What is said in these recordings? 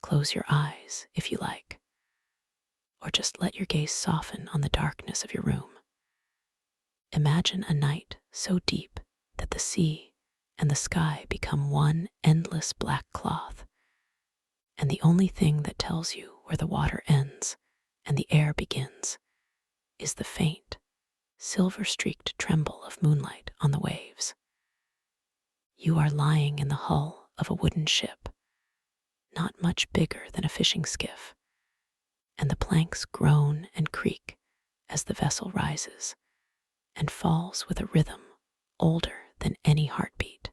Close your eyes if you like, or just let your gaze soften on the darkness of your room. Imagine a night so deep that the sea and the sky become one endless black cloth, and the only thing that tells you where the water ends and the air begins is the faint, silver-streaked tremble of moonlight on the waves. You are lying in the hull of a wooden ship, not much bigger than a fishing skiff, and the planks groan and creak as the vessel rises and falls with a rhythm older than any heartbeat.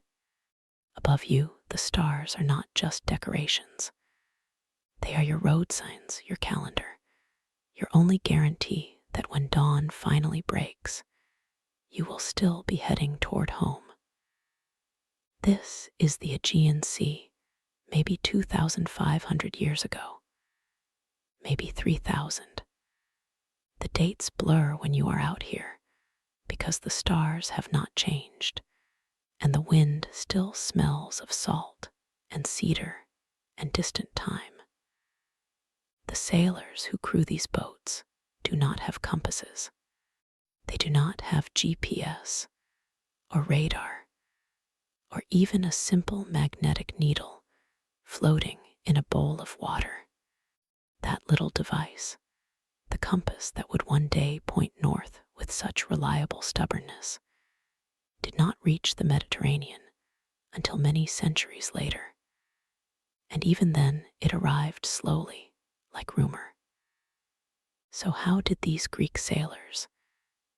Above you, the stars are not just decorations. They are your road signs, your calendar, your only guarantee that when dawn finally breaks, you will still be heading toward home. This is the Aegean Sea, maybe 2,500 years ago, maybe 3,000. The dates blur when you are out here because the stars have not changed, and the wind still smells of salt and cedar and distant time. The sailors who crew these boats do not have compasses. They do not have GPS or radar or even a simple magnetic needle floating in a bowl of water. That little device, the compass that would one day point north with such reliable stubbornness, did not reach the Mediterranean until many centuries later. And even then, it arrived slowly, like rumor. So how did these Greek sailors,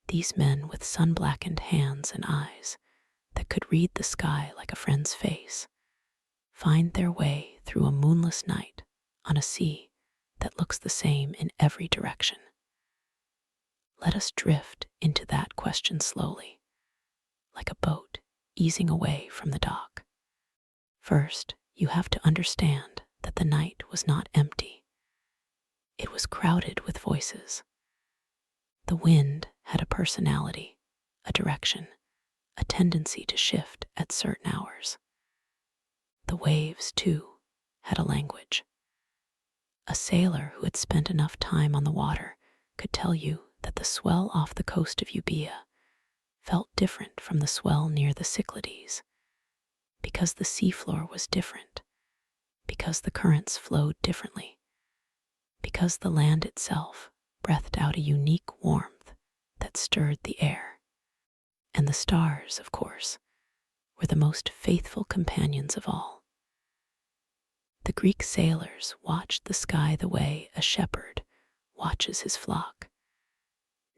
these men with sun-blackened hands and eyes that could read the sky like a friend's face, find their way through a moonless night on a sea that looks the same in every direction? Let us drift into that question slowly, like a boat easing away from the dock. First, you have to understand that the night was not empty. It was crowded with voices. The wind had a personality, a direction, a tendency to shift at certain hours. The waves, too, had a language. A sailor who had spent enough time on the water could tell you that the swell off the coast of Euboea felt different from the swell near the Cyclades, because the seafloor was different, because the currents flowed differently, because the land itself breathed out a unique warmth that stirred the air. And the stars, of course, were the most faithful companions of all. The Greek sailors watched the sky the way a shepherd watches his flock,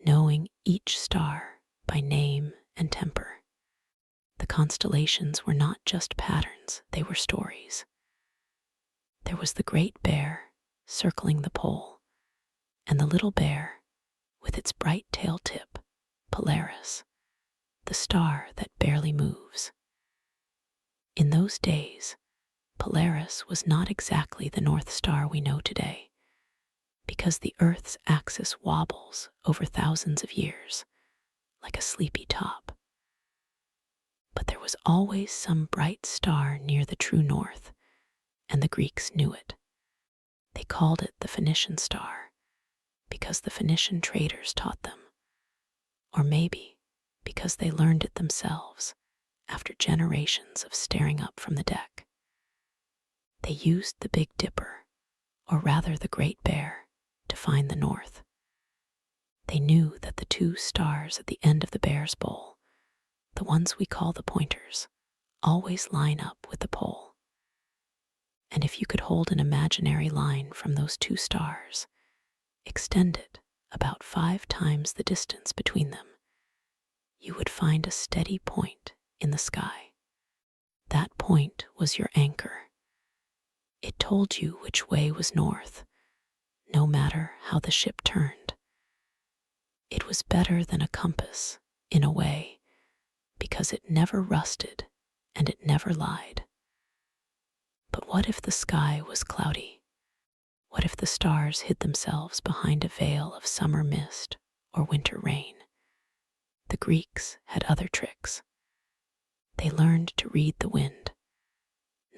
knowing each star by name and temper. The constellations were not just patterns, they were stories. There was the Great Bear circling the pole, and the Little Bear with its bright tail tip, Polaris, the star that barely moves. In those days, Polaris was not exactly the North Star we know today, because the Earth's axis wobbles over thousands of years, like a sleepy top. But there was always some bright star near the true north, and the Greeks knew it. They called it the Phoenician star, because the Phoenician traders taught them, or maybe because they learned it themselves after generations of staring up from the deck. They used the Big Dipper, or rather the Great Bear, to find the north. They knew that the two stars at the end of the Bear's bowl, the ones we call the pointers, always line up with the pole. And if you could hold an imaginary line from those two stars, extend it about 5 times the distance between them, you would find a steady point in the sky. That point was your anchor. It told you which way was north, no matter how the ship turned. It was better than a compass, in a way, because it never rusted and it never lied. But what if the sky was cloudy? What if the stars hid themselves behind a veil of summer mist or winter rain? The Greeks had other tricks. They learned to read the wind,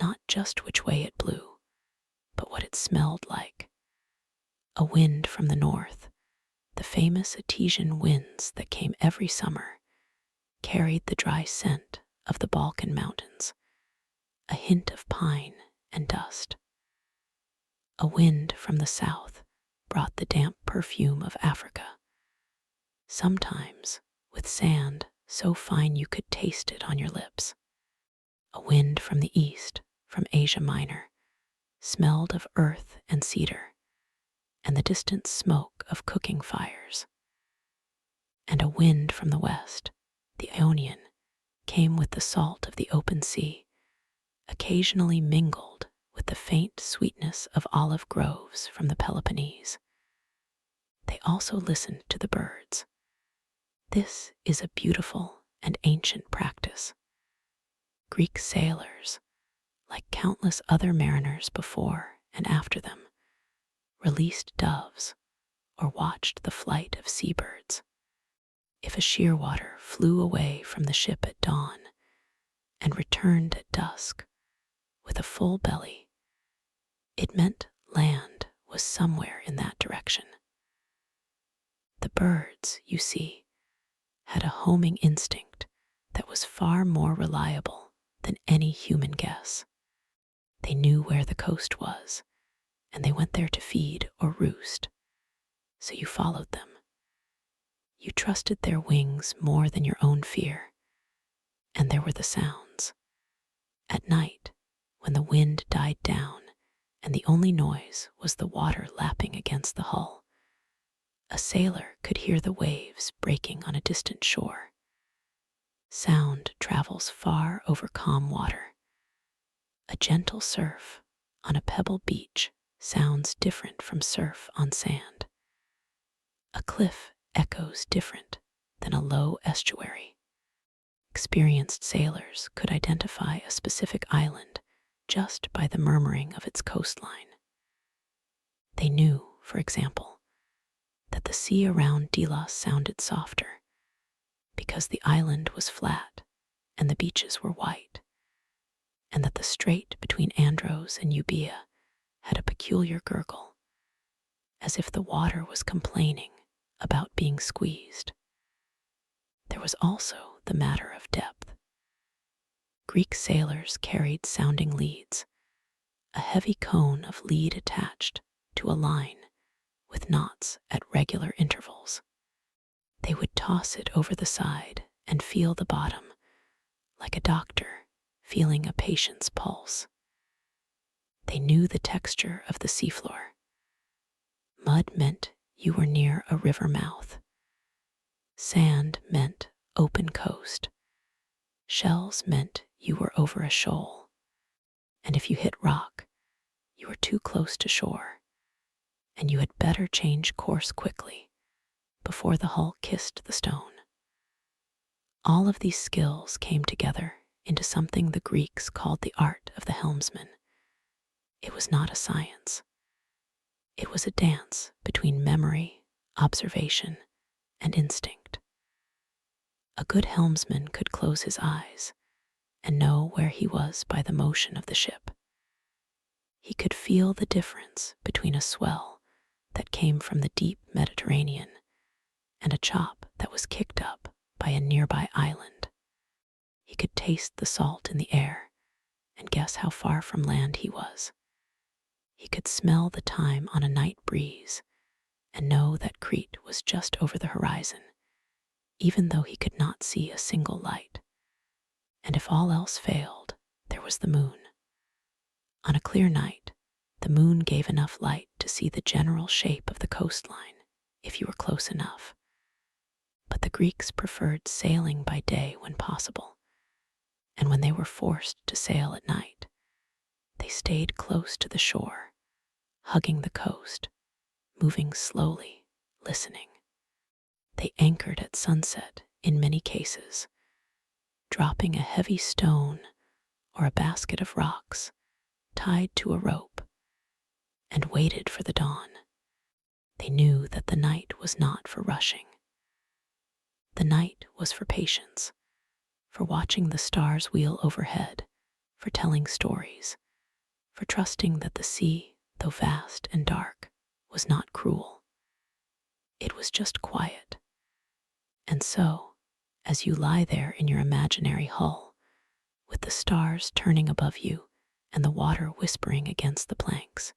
not just which way it blew, but what it smelled like. A wind from the north, the famous Aegean winds that came every summer, carried the dry scent of the Balkan mountains, a hint of pine and dust. A wind from the south brought the damp perfume of Africa, sometimes with sand so fine you could taste it on your lips. A wind from the east, from Asia Minor, smelled of earth and cedar, and the distant smoke of cooking fires. And a wind from the west, the Ionian, came with the salt of the open sea, occasionally mingled with the faint sweetness of olive groves from the Peloponnese. They also listened to the birds. This is a beautiful and ancient practice. Greek sailors, like countless other mariners before and after them, released doves or watched the flight of seabirds. If a shearwater flew away from the ship at dawn and returned at dusk with a full belly, it meant land was somewhere in that direction. The birds, you see, had a homing instinct that was far more reliable than any human guess. They knew where the coast was, and they went there to feed or roost, so you followed them. You trusted their wings more than your own fear, and there were the sounds. At night, when the wind died down and the only noise was the water lapping against the hull, a sailor could hear the waves breaking on a distant shore. Sound travels far over calm water. A gentle surf on a pebble beach sounds different from surf on sand. A cliff echoes different than a low estuary. Experienced sailors could identify a specific island just by the murmuring of its coastline. They knew, for example, that the sea around Delos sounded softer because the island was flat and the beaches were white, and that the strait between Andros and Euboea had a peculiar gurgle, as if the water was complaining about being squeezed. There was also the matter of depth. Greek sailors carried sounding leads, a heavy cone of lead attached to a line with knots at regular intervals. They would toss it over the side and feel the bottom, like a doctor feeling a patient's pulse. They knew the texture of the seafloor. Mud meant you were near a river mouth. Sand meant open coast. Shells meant you were over a shoal. And if you hit rock, you were too close to shore, and you had better change course quickly before the hull kissed the stone. All of these skills came together into something the Greeks called the art of the helmsman. It was not a science. It was a dance between memory, observation, and instinct. A good helmsman could close his eyes and know where he was by the motion of the ship. He could feel the difference between a swell that came from the deep Mediterranean and a chop that was kicked up by a nearby island. He could taste the salt in the air and guess how far from land he was. He could smell the time on a night breeze and know that Crete was just over the horizon, even though he could not see a single light. And if all else failed, there was the moon. On a clear night, the moon gave enough light to see the general shape of the coastline if you were close enough. But the Greeks preferred sailing by day when possible, and when they were forced to sail at night, they stayed close to the shore, hugging the coast, moving slowly, listening. They anchored at sunset in many cases, dropping a heavy stone or a basket of rocks tied to a rope, and waited for the dawn. They knew that the night was not for rushing. The night was for patience, for watching the stars wheel overhead, for telling stories, for trusting that the sea though vast and dark, was not cruel. It was just quiet. And so, as you lie there in your imaginary hull, with the stars turning above you and the water whispering against the planks,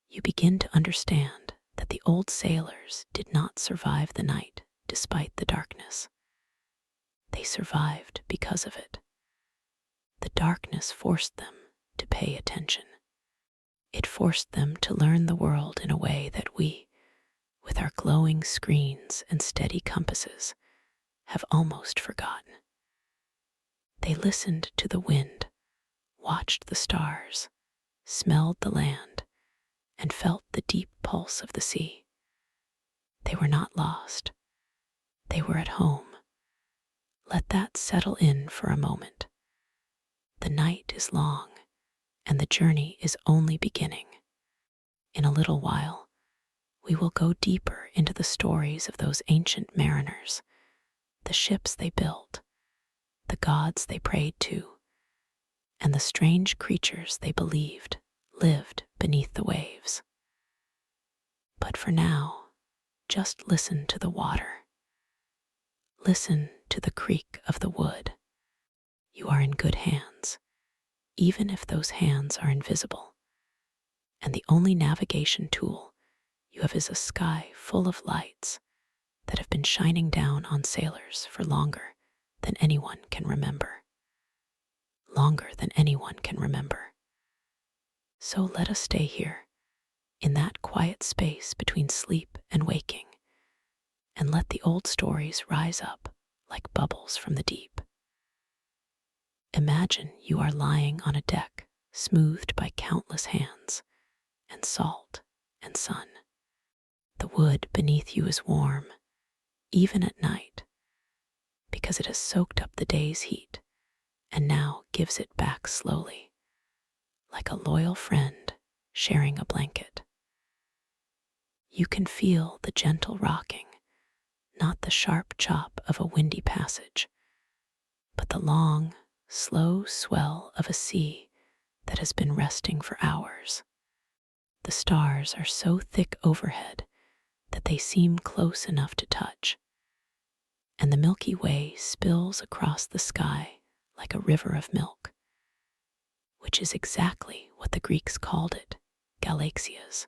you begin to understand that the old sailors did not survive the night despite the darkness. They survived because of it. The darkness forced them to pay attention. It forced them to learn the world in a way that we, with our glowing screens and steady compasses, have almost forgotten. They listened to the wind, watched the stars, smelled the land, and felt the deep pulse of the sea. They were not lost. They were at home. Let that settle in for a moment. The night is long, and the journey is only beginning. In a little while, we will go deeper into the stories of those ancient mariners, the ships they built, the gods they prayed to, and the strange creatures they believed lived beneath the waves. But for now, just listen to the water. Listen to the creak of the wood. You are in good hands, even if those hands are invisible. And the only navigation tool you have is a sky full of lights that have been shining down on sailors for longer than anyone can remember. Longer than anyone can remember. So let us stay here, in that quiet space between sleep and waking, and let the old stories rise up like bubbles from the deep. Imagine you are lying on a deck smoothed by countless hands, and salt and sun. The wood beneath you is warm, even at night, because it has soaked up the day's heat and now gives it back slowly, like a loyal friend sharing a blanket. You can feel the gentle rocking, not the sharp chop of a windy passage, but the long, slow swell of a sea that has been resting for hours. The stars are so thick overhead that they seem close enough to touch, and the Milky Way spills across the sky like a river of milk, which is exactly what the Greeks called it, galaxias,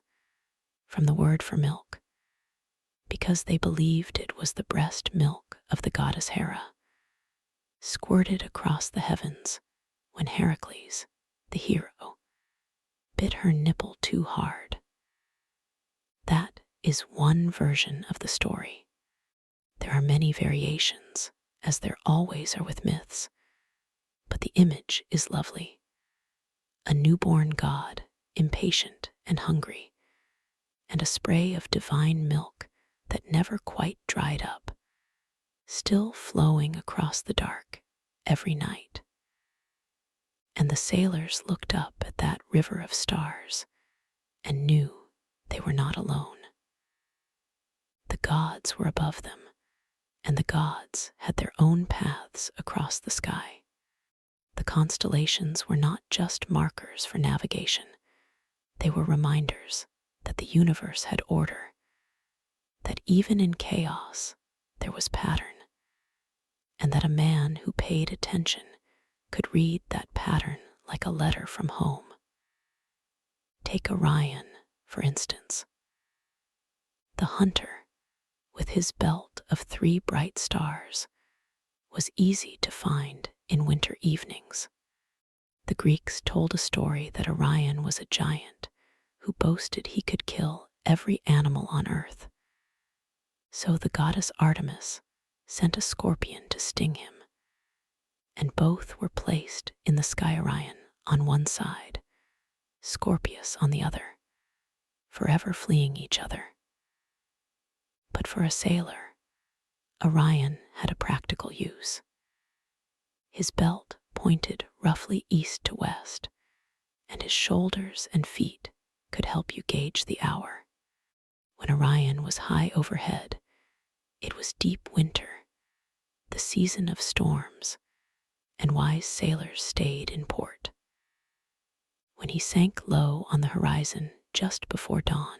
from the word for milk, because they believed it was the breast milk of the goddess Hera, squirted across the heavens when Heracles, the hero, bit her nipple too hard. That is one version of the story. There are many variations, as there always are with myths, but the image is lovely. A newborn god, impatient and hungry, and a spray of divine milk that never quite dried up, still flowing across the dark every night. And the sailors looked up at that river of stars and knew they were not alone. The gods were above them, and the gods had their own paths across the sky. The constellations were not just markers for navigation. They were reminders that the universe had order, that even in chaos there was pattern, and that a man who paid attention could read that pattern like a letter from home. Take Orion, for instance. The hunter, with his belt of 3 bright stars, was easy to find in winter evenings. The Greeks told a story that Orion was a giant who boasted he could kill every animal on earth. So the goddess Artemis sent a scorpion to sting him, and both were placed in the sky Orion on one side, Scorpius on the other, forever fleeing each other. But for a sailor, Orion had a practical use. His belt pointed roughly east to west, and his shoulders and feet could help you gauge the hour. When Orion was high overhead, it was deep winter, the season of storms, and wise sailors stayed in port. When he sank low on the horizon just before dawn.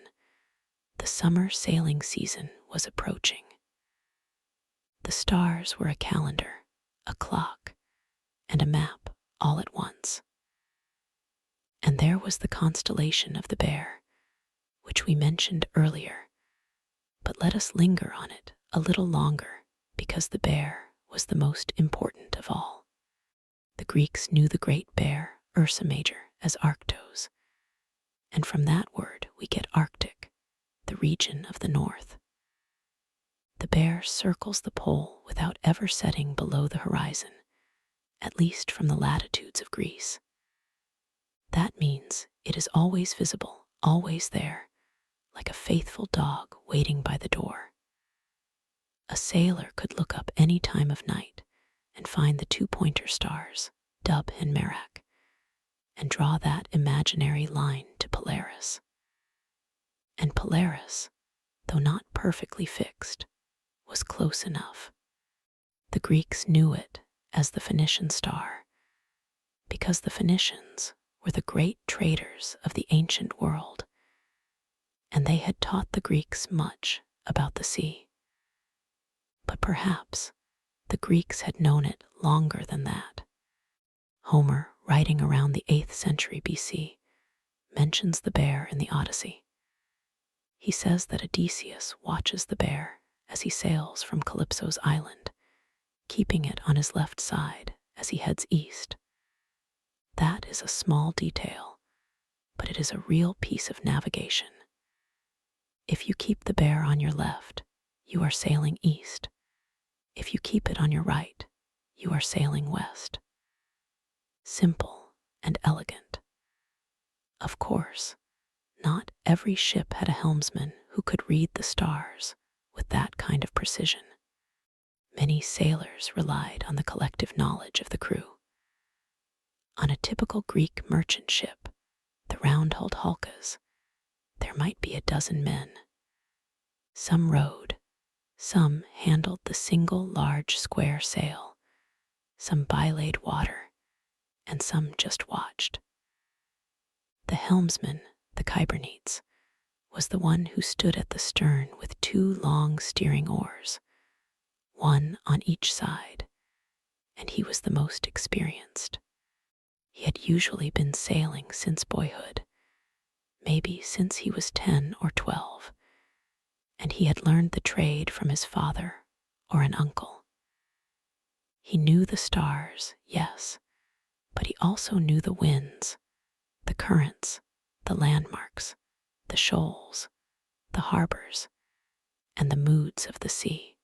The summer sailing season was approaching. The stars were a calendar, a clock, and a map all at once. And there was the constellation of the Bear, which we mentioned earlier, but let us linger on it a little longer because the Bear was the most important of all. The Greeks knew the Great Bear, Ursa Major, as Arctos, and from that word we get Arctic, the region of the north. The Bear circles the pole without ever setting below the horizon, at least from the latitudes of Greece. That means it is always visible, always there, like a faithful dog waiting by the door. A sailor could look up any time of night and find the two pointer stars, Dub and Merak, and draw that imaginary line to Polaris. And Polaris, though not perfectly fixed, was close enough. The Greeks knew it as the Phoenician star, because the Phoenicians were the great traders of the ancient world, and they had taught the Greeks much about the sea. But perhaps the Greeks had known it longer than that. Homer, writing around the 8th century BC, mentions the Bear in the Odyssey. He says that Odysseus watches the Bear as he sails from Calypso's island, keeping it on his left side as he heads east. That is a small detail, but it is a real piece of navigation. If you keep the Bear on your left, you are sailing east. If you keep it on your right, you are sailing west. Simple and elegant. Of course, not every ship had a helmsman who could read the stars with that kind of precision. Many sailors relied on the collective knowledge of the crew. On a typical Greek merchant ship, the round-hulled hulkas, there might be a dozen men. Some rowed, some handled the single large square sail, some belayed water, and some just watched. The helmsman, the Kybernetes, was the one who stood at the stern with two long steering oars, one on each side, and he was the most experienced. He had usually been sailing since boyhood, maybe since he was 10 or 12, and he had learned the trade from his father or an uncle. He knew the stars, yes, but he also knew the winds, the currents, the landmarks, the shoals, the harbors, and the moods of the sea.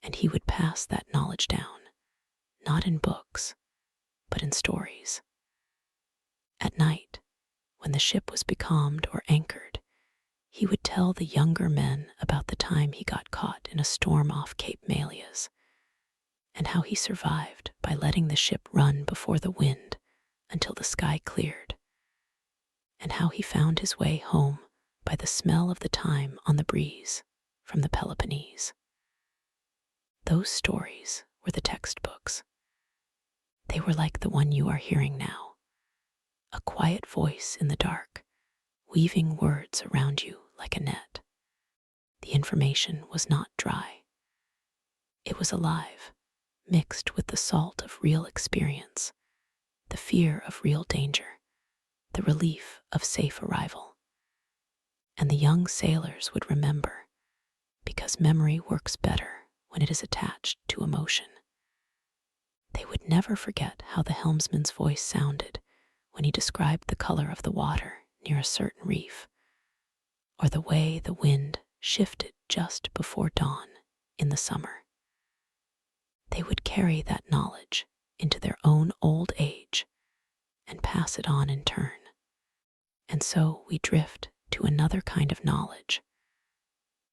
And he would pass that knowledge down, not in books, but in stories. At night, when the ship was becalmed or anchored, he would tell the younger men about the time he got caught in a storm off Cape Malias, and how he survived by letting the ship run before the wind until the sky cleared, and how he found his way home by the smell of the thyme on the breeze from the Peloponnese. Those stories were the textbooks. They were like the one you are hearing now, a quiet voice in the dark, weaving words around you like a net. The information was not dry. It was alive, mixed with the salt of real experience, the fear of real danger, the relief of safe arrival. And the young sailors would remember, because memory works better when it is attached to emotion. They would never forget how the helmsman's voice sounded when he described the color of the water near a certain reef, or the way the wind shifted just before dawn in the summer. They would carry that knowledge into their own old age and pass it on in turn. And so we drift to another kind of knowledge,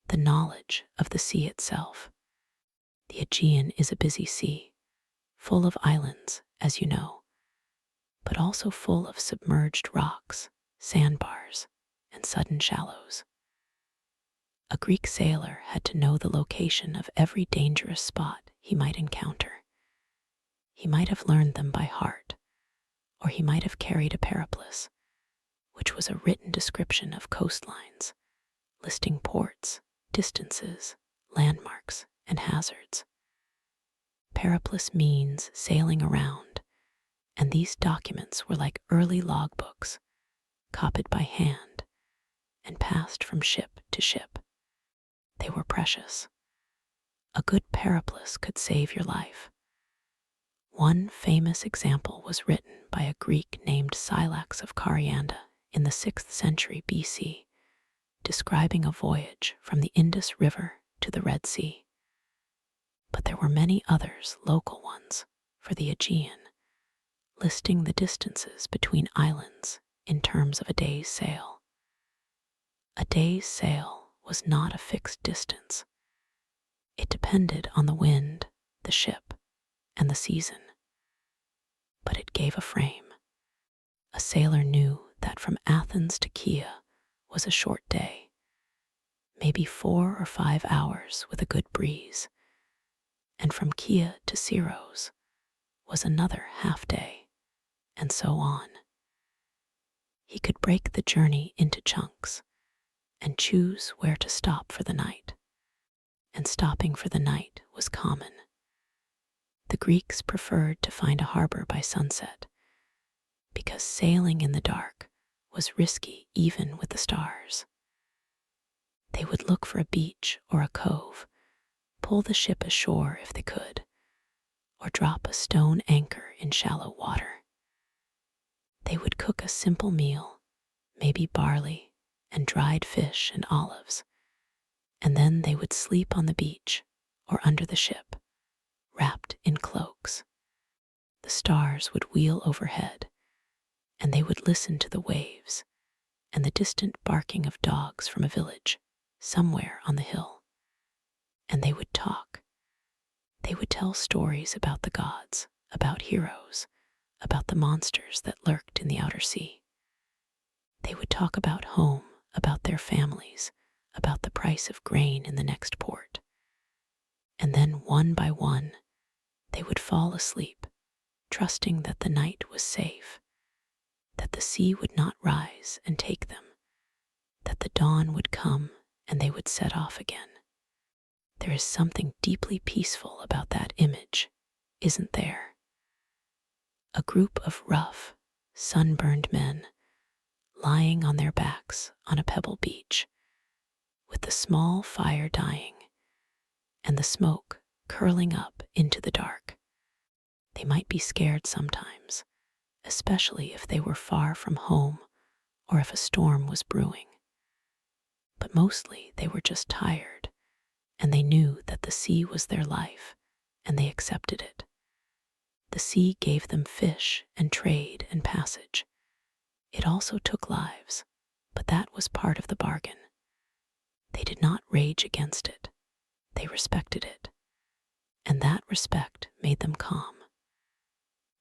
the knowledge of the sea itself. The Aegean is a busy sea, full of islands, as you know, but also full of submerged rocks, sandbars, and sudden shallows. A Greek sailor had to know the location of every dangerous spot he might encounter. He might have learned them by heart, or he might have carried a periplus, which was a written description of coastlines, listing ports, distances, landmarks, and hazards. Periplus means sailing around, and these documents were like early logbooks, copied by hand and passed from ship to ship. They were precious. A good periplus could save your life. One famous example was written by a Greek named Scylax of Carianda in the 6th century BC, describing a voyage from the Indus River to the Red Sea. But there were many others, local ones, for the Aegean, listing the distances between islands in terms of a day's sail. A day's sail was not a fixed distance. It depended on the wind, the ship, and the season. But it gave a frame. A sailor knew that from Athens to Kea was a short day, maybe 4 or 5 hours with a good breeze, and from Kea to Syros was another half day, and so on. He could break the journey into chunks and choose where to stop for the night, and stopping for the night was common. The Greeks preferred to find a harbor by sunset, because sailing in the dark was risky even with the stars. They would look for a beach or a cove, pull the ship ashore if they could, or drop a stone anchor in shallow water. They would cook a simple meal, maybe barley and dried fish and olives, and then they would sleep on the beach or under the ship, wrapped in cloaks. The stars would wheel overhead, and they would listen to the waves and the distant barking of dogs from a village somewhere on the hill. And they would talk. They would tell stories about the gods, about heroes, about the monsters that lurked in the outer sea. They would talk about home, about their families, about the price of grain in the next port. And then one by one, they would fall asleep, trusting that the night was safe, that the sea would not rise and take them, that the dawn would come and they would set off again. There is something deeply peaceful about that image, isn't there? A group of rough, sunburned men lying on their backs on a pebble beach, with the small fire dying and the smoke curling up into the dark. They might be scared sometimes, especially if they were far from home or if a storm was brewing. But mostly they were just tired, and they knew that the sea was their life, and they accepted it. The sea gave them fish and trade and passage. It also took lives, but that was part of the bargain. They did not rage against it. They respected it, and that respect made them calm.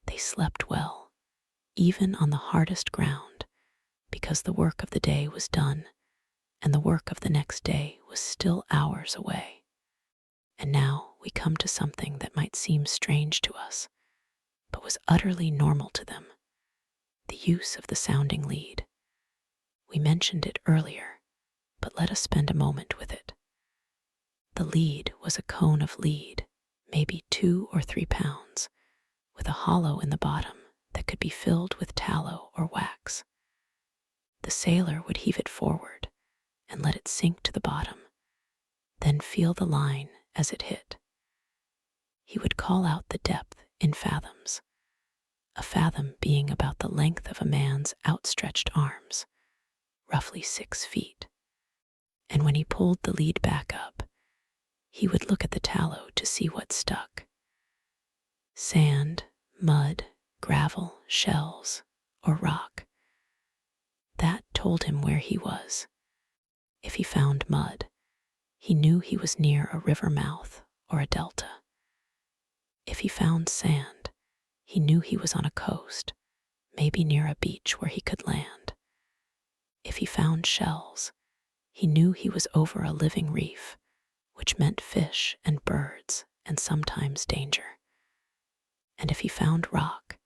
They slept well, even on the hardest ground, because the work of the day was done, and the work of the next day was still hours away. And now we come to something that might seem strange to us, but was utterly normal to them: the use of the sounding lead. We mentioned it earlier, but let us spend a moment with it. The lead was a cone of lead, maybe 2 or 3 pounds, with a hollow in the bottom that could be filled with tallow or wax. The sailor would heave it forward and let it sink to the bottom, then feel the line as it hit. He would call out the depth in fathoms, a fathom being about the length of a man's outstretched arms, roughly 6 feet. And when he pulled the lead back up, he would look at the tallow to see what stuck. Sand, mud, gravel, shells, or rock. That told him where he was. If he found mud, he knew he was near a river mouth or a delta. If he found sand, he knew he was on a coast, maybe near a beach where he could land. If he found shells, he knew he was over a living reef, which meant fish and birds and sometimes danger. And if he found rock,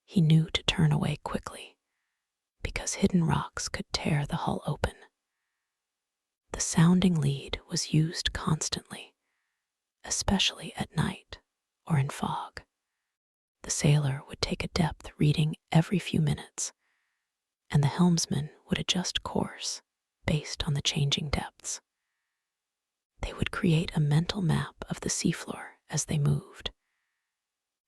he knew to turn away quickly, because hidden rocks could tear the hull open. The sounding lead was used constantly, especially at night or in fog. The sailor would take a depth reading every few minutes, and the helmsman would adjust course based on the changing depths. They would create a mental map of the seafloor as they moved.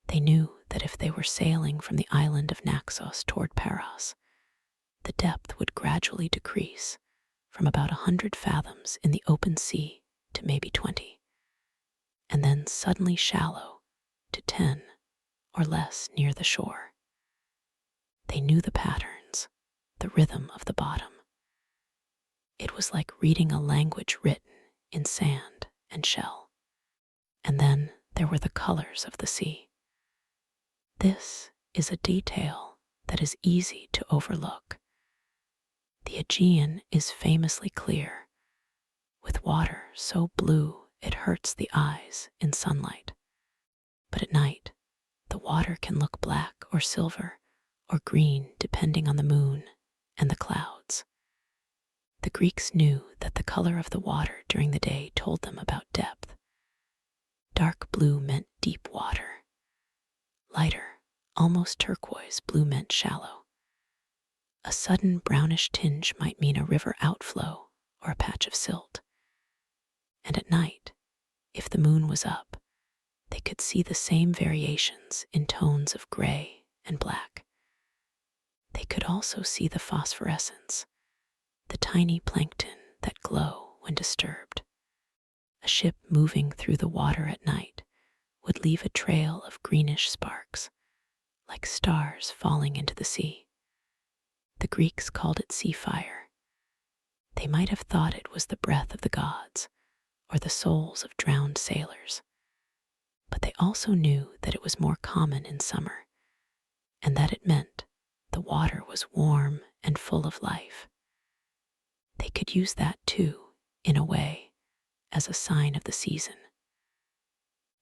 They knew that if they were sailing from the island of Naxos toward Paros, the depth would gradually decrease from about 100 fathoms in the open sea to maybe 20, and then suddenly shallow to 10 or less near the shore. They knew the patterns, the rhythm of the bottom. It was like reading a language written in sand and shell. And then there were the colors of the sea. This is a detail that is easy to overlook. The Aegean is famously clear, with water so blue it hurts the eyes in sunlight. But at night, the water can look black or silver or green depending on the moon and the clouds. The Greeks knew that the color of the water during the day told them about depth. Dark blue meant deep water. Lighter, almost turquoise blue meant shallow. A sudden brownish tinge might mean a river outflow or a patch of silt. And at night, if the moon was up, they could see the same variations in tones of gray and black. They could also see the phosphorescence, the tiny plankton that glow when disturbed. A ship moving through the water at night would leave a trail of greenish sparks, like stars falling into the sea. The Greeks called it sea fire. They might have thought it was the breath of the gods or the souls of drowned sailors, but they also knew that it was more common in summer, and that it meant the water was warm and full of life. They could use that too, in a way, as a sign of the season.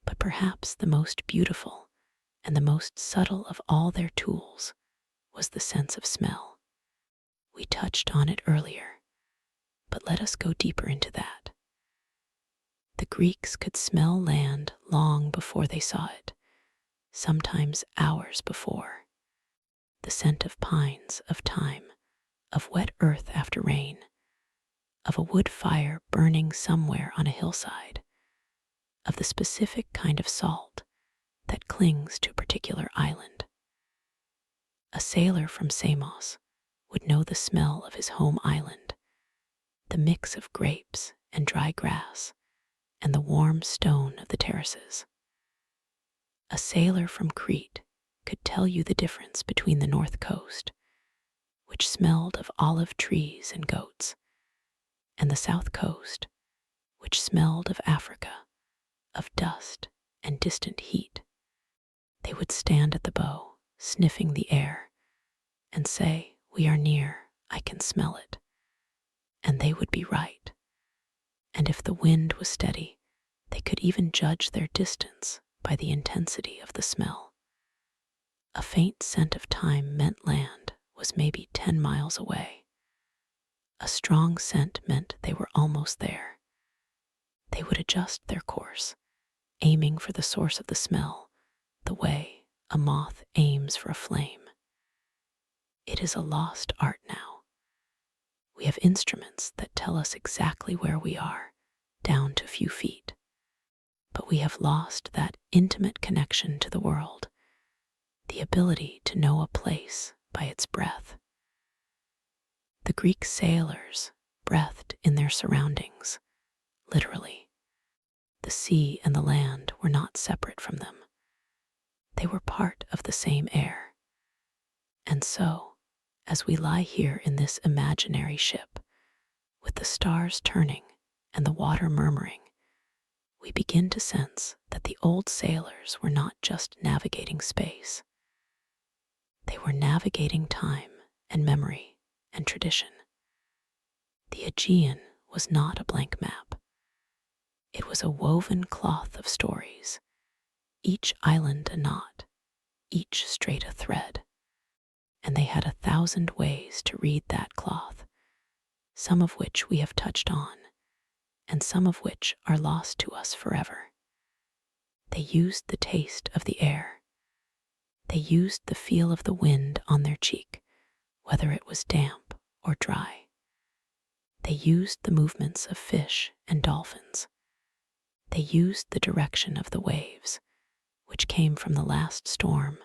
But perhaps the most beautiful and the most subtle of all their tools was the sense of smell. We touched on it earlier, but let us go deeper into that. The Greeks could smell land long before they saw it, sometimes hours before. The scent of pines, of thyme, of wet earth after rain, of a wood fire burning somewhere on a hillside, of the specific kind of salt that clings to a particular island. A sailor from Samos would know the smell of his home island, the mix of grapes and dry grass, and the warm stone of the terraces. A sailor from Crete could tell you the difference between the north coast, which smelled of olive trees and goats, and the south coast, which smelled of Africa, of dust and distant heat. They would stand at the bow, sniffing the air, and say, "We are near, I can smell it." And they would be right. And if the wind was steady, they could even judge their distance by the intensity of the smell. A faint scent of thyme meant land was maybe 10 miles away. A strong scent meant they were almost there. They would adjust their course, aiming for the source of the smell, the way a moth aims for a flame. It is a lost art now. We have instruments that tell us exactly where we are, down to a few feet. But we have lost that intimate connection to the world, the ability to know a place by its breath. The Greek sailors breathed in their surroundings, literally. The sea and the land were not separate from them. They were part of the same air. And so, as we lie here in this imaginary ship, with the stars turning and the water murmuring, we begin to sense that the old sailors were not just navigating space. They were navigating time and memory and tradition. The Aegean was not a blank map. It was a woven cloth of stories, each island a knot, each strait a thread. and they had 1,000 ways to read that cloth, some of which we have touched on, and some of which are lost to us forever. They used the taste of the air. They used the feel of the wind on their cheek, whether it was damp or dry. They used the movements of fish and dolphins. They used the direction of the waves, which came from the last storm,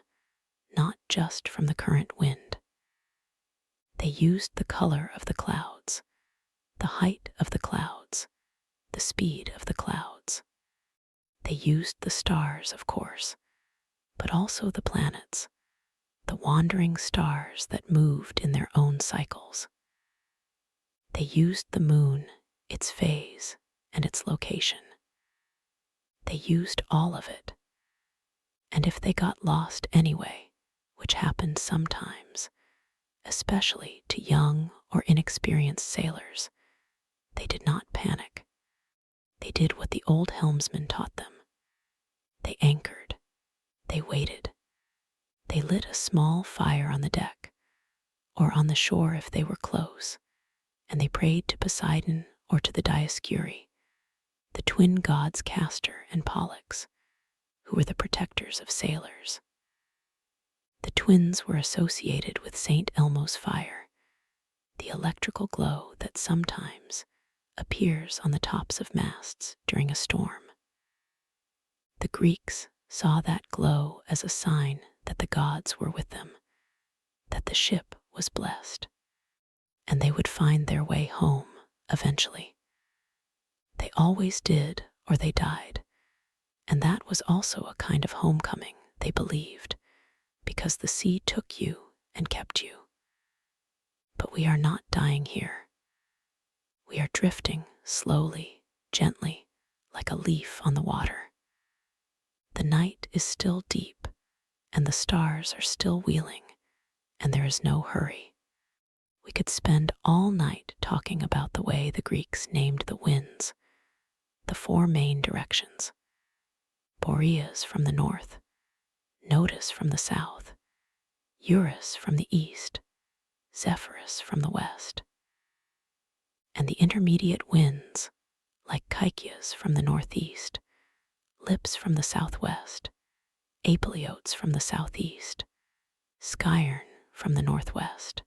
not just from the current wind. They used the color of the clouds, the height of the clouds, the speed of the clouds. They used the stars, of course, but also the planets, the wandering stars that moved in their own cycles. They used the moon, its phase, and its location. They used all of it. And if they got lost anyway, which happened sometimes, especially to young or inexperienced sailors, they did not panic. They did what the old helmsman taught them. They anchored. They waited. They lit a small fire on the deck, or on the shore if they were close, and they prayed to Poseidon or to the Dioscuri, the twin gods Castor and Pollux, who were the protectors of sailors. The twins were associated with St. Elmo's fire, the electrical glow that sometimes appears on the tops of masts during a storm. The Greeks saw that glow as a sign that the gods were with them, that the ship was blessed, and they would find their way home eventually. They always did, or they died, and that was also a kind of homecoming, they believed, because the sea took you and kept you. But we are not dying here. We are drifting slowly, gently, like a leaf on the water. The night is still deep, and the stars are still wheeling, and there is no hurry. We could spend all night talking about the way the Greeks named the winds, the 4 main directions: Boreas from the north, Notus from the south, Eurus from the east, Zephyrus from the west, and the intermediate winds, like Caecias from the northeast, Lips from the southwest, Apeliotes from the southeast, Skyern from the northwest.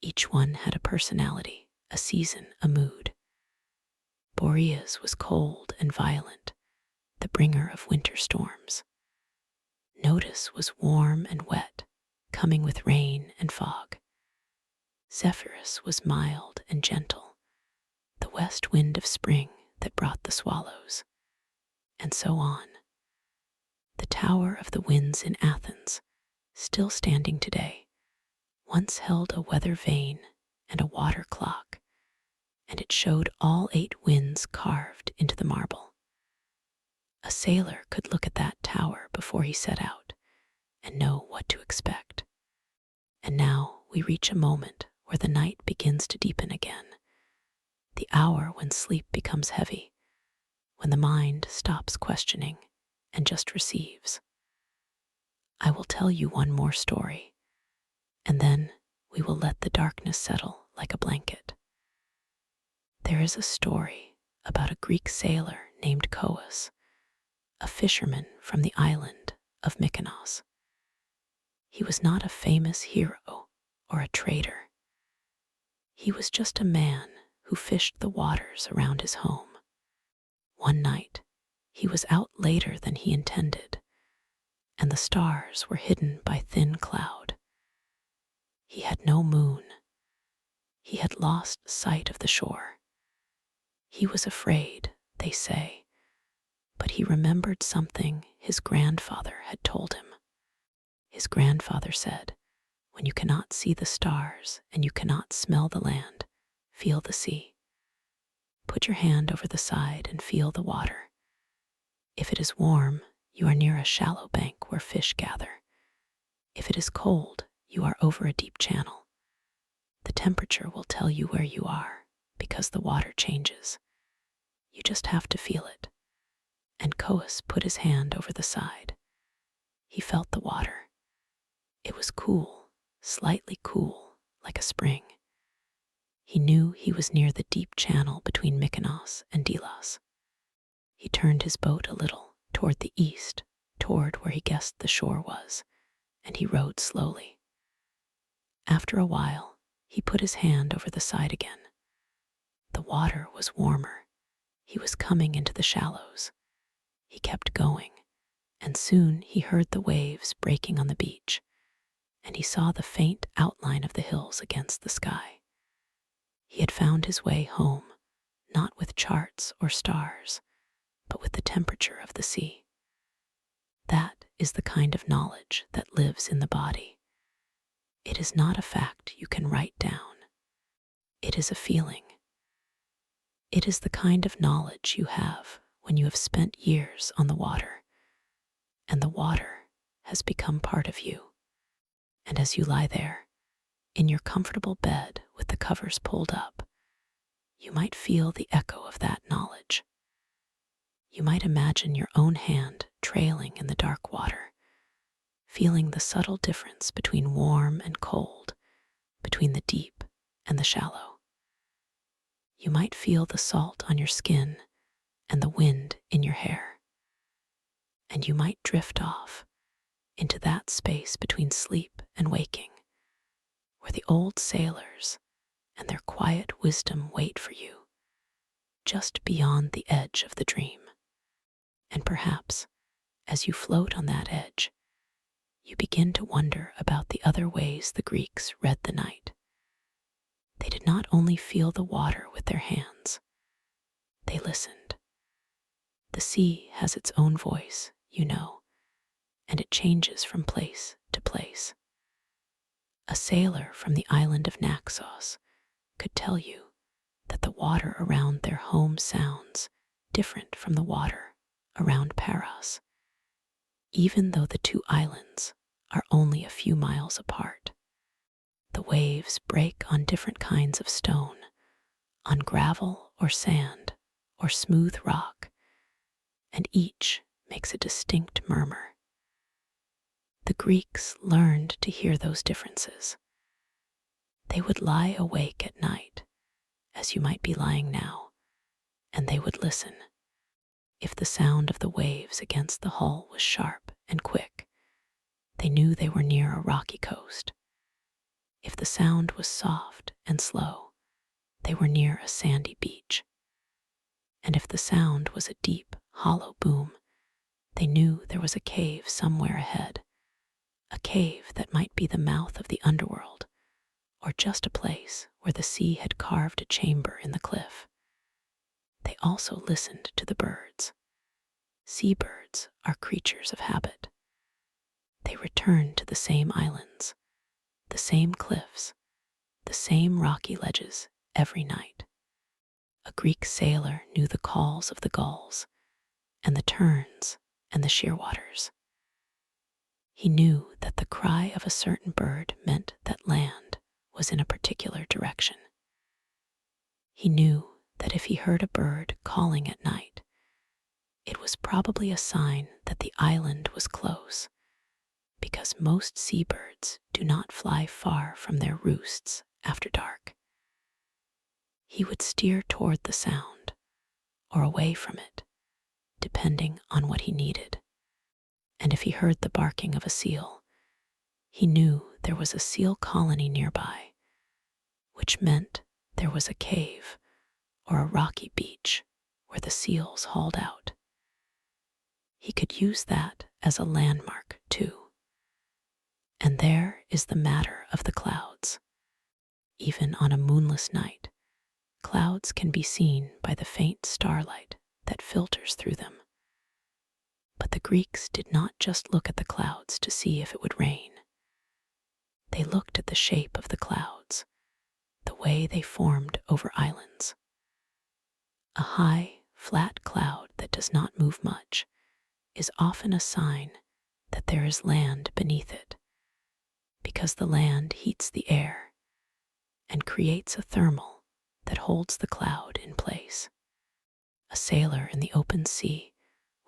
Each one had a personality, a season, a mood. Boreas was cold and violent, the bringer of winter storms. Notus was warm and wet, coming with rain and fog. Zephyrus was mild and gentle, the west wind of spring that brought the swallows. And so on. The Tower of the Winds in Athens, still standing today, once held a weather vane and a water clock, and it showed all 8 winds carved into the marble. A sailor could look at that tower before he set out and know what to expect. And now we reach a moment where the night begins to deepen again, the hour when sleep becomes heavy, when the mind stops questioning and just receives. I will tell you one more story, and then we will let the darkness settle like a blanket. There is a story about a Greek sailor named Coos, a fisherman from the island of Mykonos. He was not a famous hero or a trader. He was just a man who fished the waters around his home. One night, he was out later than he intended, and the stars were hidden by thin cloud. He had no moon. He had lost sight of the shore. He was afraid, they say, but he remembered something his grandfather had told him. His grandfather said, "When you cannot see the stars and you cannot smell the land, feel the sea. Put your hand over the side and feel the water. If it is warm, you are near a shallow bank where fish gather. If it is cold, you are over a deep channel. The temperature will tell you where you are because the water changes. You just have to feel it." And Coos put his hand over the side. He felt the water. It was cool slightly cool like a spring. He knew he was near the deep channel between Mykonos and Delos. He turned his boat a little toward the east, toward where he guessed the shore was, and he rowed slowly. After a while, he put his hand over the side again. The water was warmer. He was coming into the shallows. He kept going, and soon he heard the waves breaking on the beach, and he saw the faint outline of the hills against the sky. He had found his way home, not with charts or stars, but with the temperature of the sea. That is the kind of knowledge that lives in the body. It is not a fact you can write down. It is a feeling. It is the kind of knowledge you have when you have spent years on the water, and the water has become part of you. And as you lie there, in your comfortable bed with the covers pulled up, you might feel the echo of that knowledge. You might imagine your own hand trailing in the dark water, feeling the subtle difference between warm and cold, between the deep and the shallow. You might feel the salt on your skin and the wind in your hair. And you might drift off into that space between sleep and waking, where the old sailors and their quiet wisdom wait for you, just beyond the edge of the dream. And perhaps, as you float on that edge, you begin to wonder about the other ways the Greeks read the night. They did not only feel the water with their hands, they listened. The sea has its own voice, you know, and it changes from place to place. A sailor from the island of Naxos could tell you that the water around their home sounds different from the water around Paros, even though the two islands are only a few miles apart. The waves break on different kinds of stone, on gravel or sand or smooth rock, and each makes a distinct murmur. The Greeks learned to hear those differences. They would lie awake at night, as you might be lying now, and they would listen. If the sound of the waves against the hull was sharp and quick, they knew they were near a rocky coast. If the sound was soft and slow, they were near a sandy beach. And if the sound was a deep, hollow boom, they knew there was a cave somewhere ahead, a cave that might be the mouth of the underworld, or just a place where the sea had carved a chamber in the cliff. They also listened to the birds. Seabirds are creatures of habit. They return to the same islands, the same cliffs, the same rocky ledges every night. A Greek sailor knew the calls of the gulls, and the terns and the shearwaters. He knew that the cry of a certain bird meant that land was in a particular direction. He knew that if he heard a bird calling at night, it was probably a sign that the island was close, because most seabirds do not fly far from their roosts after dark. He would steer toward the sound or away from it, depending on what he needed. And if he heard the barking of a seal, he knew there was a seal colony nearby, which meant there was a cave or a rocky beach where the seals hauled out. He could use that as a landmark, too. And there is the matter of the clouds. Even on a moonless night, clouds can be seen by the faint starlight that filters through them. But the Greeks did not just look at the clouds to see if it would rain. They looked at the shape of the clouds, the way they formed over islands. A high, flat cloud that does not move much is often a sign that there is land beneath it, because the land heats the air and creates a thermal that holds the cloud in place. A sailor in the open sea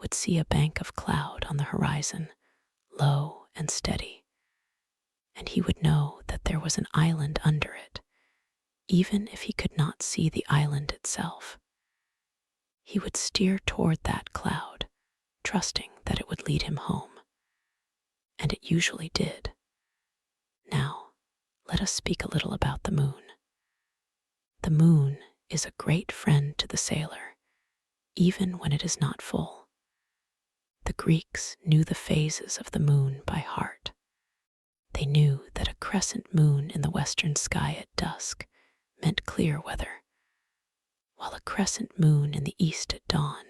would see a bank of cloud on the horizon, low and steady, and he would know that there was an island under it, even if he could not see the island itself. He would steer toward that cloud, trusting that it would lead him home. And it usually did. Now, let us speak a little about the moon. The moon is a great friend to the sailor, even when it is not full. The Greeks knew the phases of the moon by heart. They knew that a crescent moon in the western sky at dusk meant clear weather, while a crescent moon in the east at dawn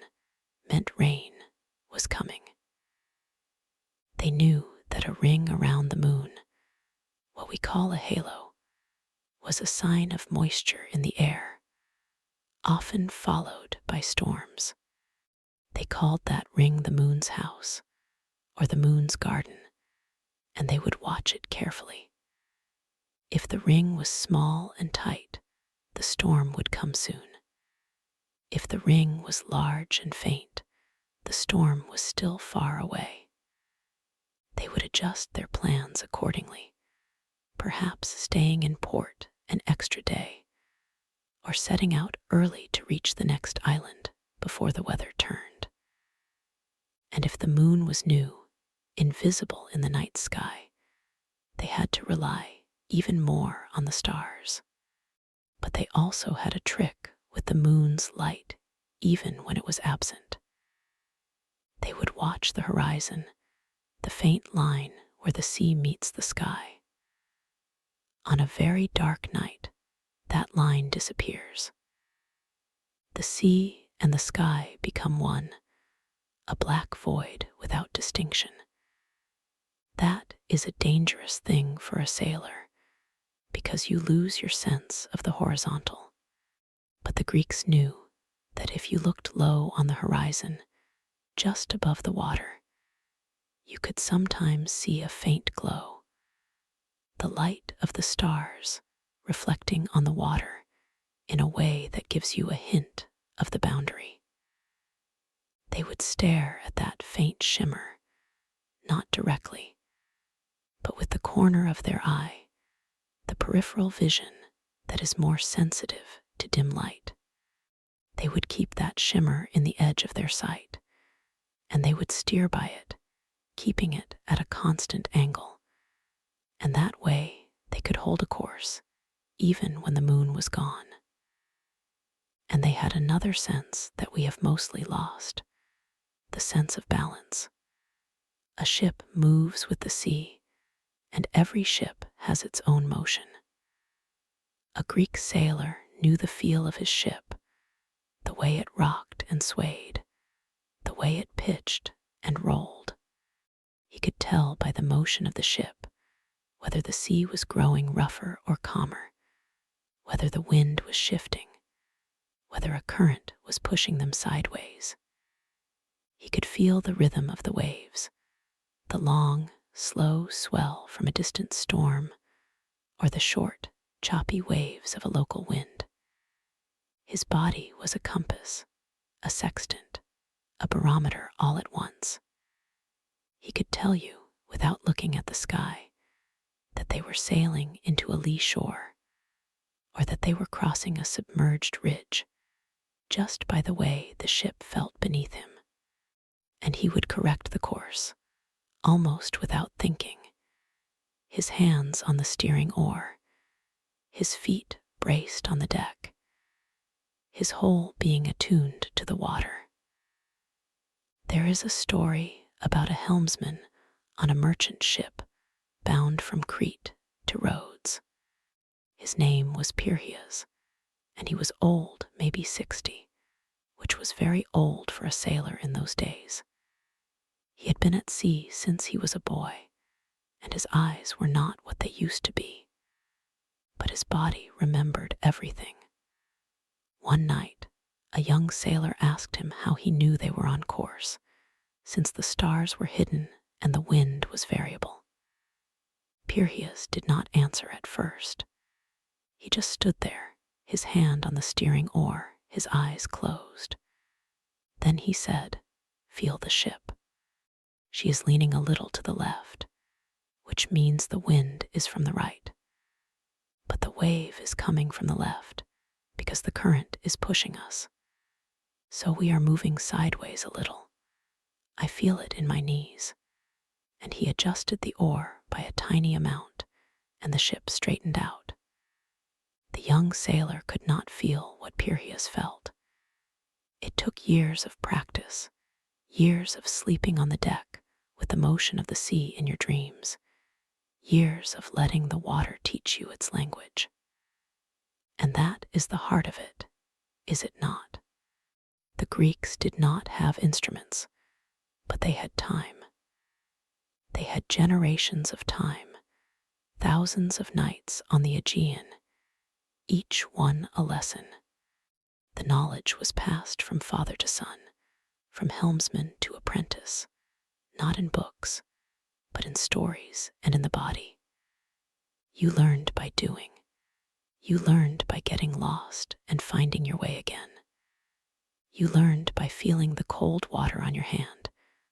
meant rain was coming. They knew that a ring around the moon, what we call a halo, was a sign of moisture in the air, often followed by storms. They called that ring the moon's house, or the moon's garden, and they would watch it carefully. If the ring was small and tight, the storm would come soon. If the ring was large and faint, the storm was still far away. They would adjust their plans accordingly, perhaps staying in port an extra day, or setting out early to reach the next island before the weather turned. And if the moon was new, invisible in the night sky, they had to rely even more on the stars. But they also had a trick with the moon's light, even when it was absent. They would watch the horizon, the faint line where the sea meets the sky. On a very dark night, that line disappears. The sea and the sky become one, a black void without distinction. That is a dangerous thing for a sailor, because you lose your sense of the horizontal. But the Greeks knew that if you looked low on the horizon, just above the water, you could sometimes see a faint glow, the light of the stars reflecting on the water in a way that gives you a hint of the boundary. They would stare at that faint shimmer, not directly, but with the corner of their eye, the peripheral vision that is more sensitive to dim light. They would keep that shimmer in the edge of their sight, and they would steer by it, keeping it at a constant angle. And that way they could hold a course, even when the moon was gone. And they had another sense that we have mostly lost, the sense of balance. A ship moves with the sea, and every ship has its own motion. A Greek sailor knew the feel of his ship, the way it rocked and swayed, the way it pitched and rolled. He could tell by the motion of the ship whether the sea was growing rougher or calmer, whether the wind was shifting, whether a current was pushing them sideways. He could feel the rhythm of the waves, the long, slow swell from a distant storm, or the short, choppy waves of a local wind. His body was a compass, a sextant, a barometer all at once. He could tell you, without looking at the sky, that they were sailing into a lee shore, or that they were crossing a submerged ridge, just by the way the ship felt beneath him. And he would correct the course, almost without thinking, his hands on the steering oar, his feet braced on the deck, his whole being attuned to the water. There is a story about a helmsman on a merchant ship bound from Crete to Rhodes. His name was Pyrrhias, and he was old, maybe 60, which was very old for a sailor in those days. He had been at sea since he was a boy, and his eyes were not what they used to be, but his body remembered everything. One night, a young sailor asked him how he knew they were on course, since the stars were hidden and the wind was variable. Pyrrhias did not answer at first. He just stood there, his hand on the steering oar, his eyes closed. Then he said, "Feel the ship. She is leaning a little to the left, which means the wind is from the right. But the wave is coming from the left because the current is pushing us. So we are moving sideways a little. I feel it in my knees. And he adjusted the oar by a tiny amount, and the ship straightened out. The young sailor could not feel what Pyrrhias felt. It took years of practice, years of sleeping on the deck with the motion of the sea in your dreams, years of letting the water teach you its language. And that is the heart of it, is it not? The Greeks did not have instruments, but they had time. They had generations of time, thousands of nights on the Aegean, each one a lesson. The knowledge was passed from father to son, from helmsman to apprentice, not in books, but in stories and in the body. You learned by doing. You learned by getting lost and finding your way again. You learned by feeling the cold water on your hand,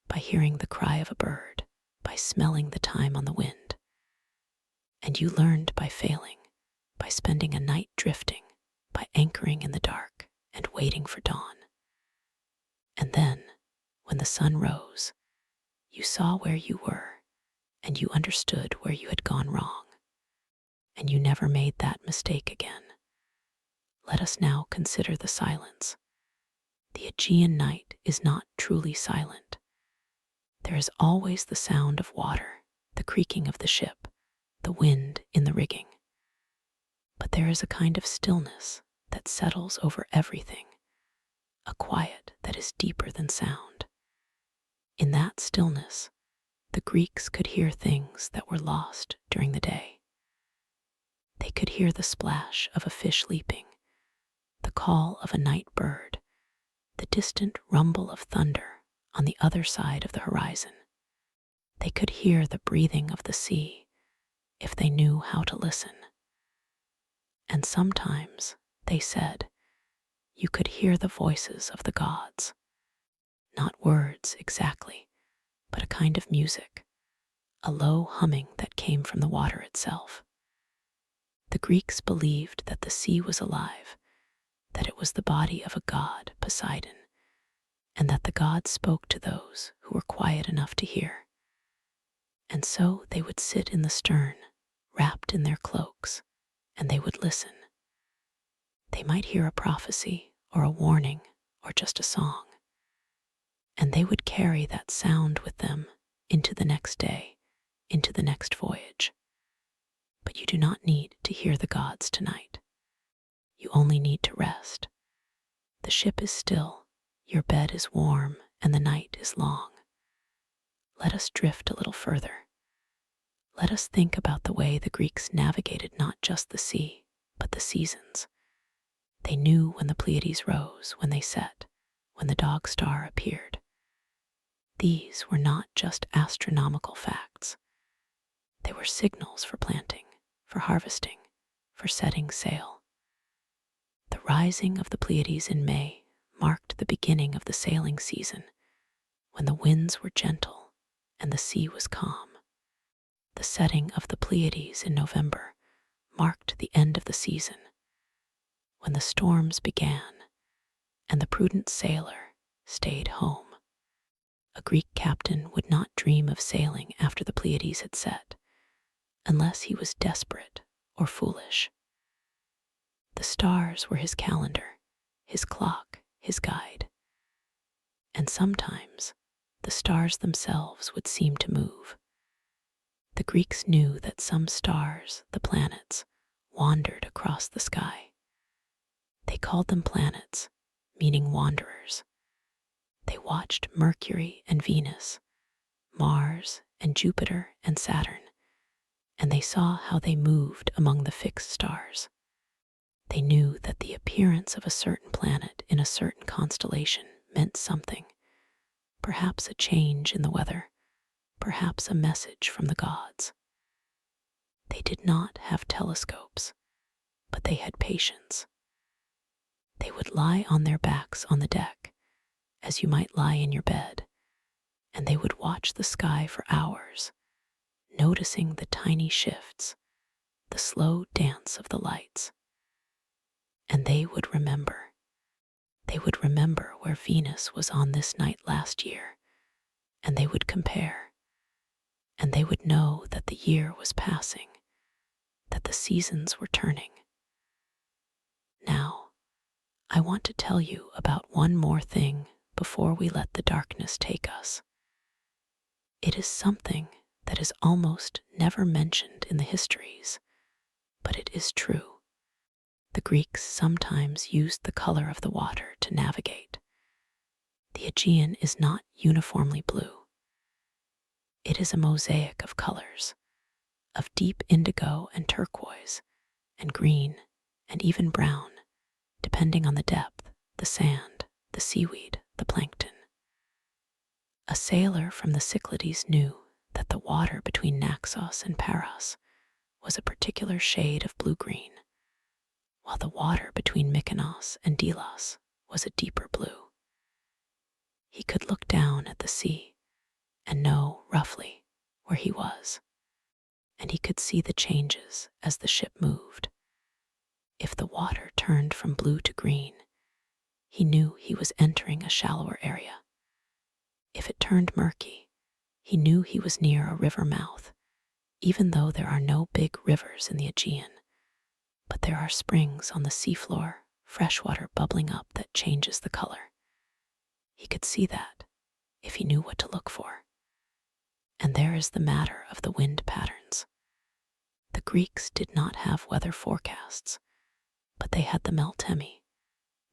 by hearing the cry of a bird, by smelling the thyme on the wind. And you learned by failing, by spending a night drifting, by anchoring in the dark and waiting for dawn. And then, when the sun rose, you saw where you were, and you understood where you had gone wrong. And you never made that mistake again. Let us now consider the silence. The Aegean night is not truly silent. There is always the sound of water, the creaking of the ship, the wind in the rigging. But there is a kind of stillness that settles over everything, a quiet that is deeper than sound. In that stillness, the Greeks could hear things that were lost during the day. They could hear the splash of a fish leaping, the call of a night bird, the distant rumble of thunder on the other side of the horizon. They could hear the breathing of the sea if they knew how to listen. And sometimes, they said, you could hear the voices of the gods. Not words exactly, but a kind of music, a low humming that came from the water itself. The Greeks believed that the sea was alive, that it was the body of a god, Poseidon, and that the gods spoke to those who were quiet enough to hear. And so they would sit in the stern, wrapped in their cloaks, and they would listen. They might hear a prophecy or a warning or just a song, and they would carry that sound with them into the next day, into the next voyage. But you do not need to hear the gods tonight. You only need to rest. The ship is still, your bed is warm, and the night is long. Let us drift a little further. Let us think about the way the Greeks navigated not just the sea, but the seasons. They knew when the Pleiades rose, when they set, when the dog star appeared. These were not just astronomical facts. They were signals for planting, for harvesting, for setting sail. The rising of the Pleiades in May marked the beginning of the sailing season, when the winds were gentle and the sea was calm. The setting of the Pleiades in November marked the end of the season, when the storms began and the prudent sailor stayed home. A Greek captain would not dream of sailing after the Pleiades had set, unless he was desperate or foolish. The stars were his calendar, his clock, his guide. And sometimes the stars themselves would seem to move. The Greeks knew that some stars, the planets, wandered across the sky. They called them planets, meaning wanderers. They watched Mercury and Venus, Mars and Jupiter and Saturn, and they saw how they moved among the fixed stars. They knew that the appearance of a certain planet in a certain constellation meant something, perhaps a change in the weather, perhaps a message from the gods. They did not have telescopes, but they had patience. They would lie on their backs on the deck, as you might lie in your bed, and they would watch the sky for hours, noticing the tiny shifts, the slow dance of the lights. And they would remember. They would remember where Venus was on this night last year, and they would compare, and they would know that the year was passing, that the seasons were turning. Now, I want to tell you about one more thing before we let the darkness take us. It is something that is almost never mentioned in the histories, but it is true. The Greeks sometimes used the color of the water to navigate. The Aegean is not uniformly blue. It is a mosaic of colors, of deep indigo and turquoise, and green, and even brown, depending on the depth, the sand, the seaweed, the plankton. A sailor from the Cyclades knew that the water between Naxos and Paros was a particular shade of blue-green, while the water between Mykonos and Delos was a deeper blue. He could look down at the sea and know, roughly, where he was, and he could see the changes as the ship moved. If the water turned from blue to green, he knew he was entering a shallower area. If it turned murky, he knew he was near a river mouth, even though there are no big rivers in the Aegean. But there are springs on the seafloor, fresh water bubbling up that changes the color. He could see that if he knew what to look for. And there is the matter of the wind patterns. The Greeks did not have weather forecasts, but they had the meltemi,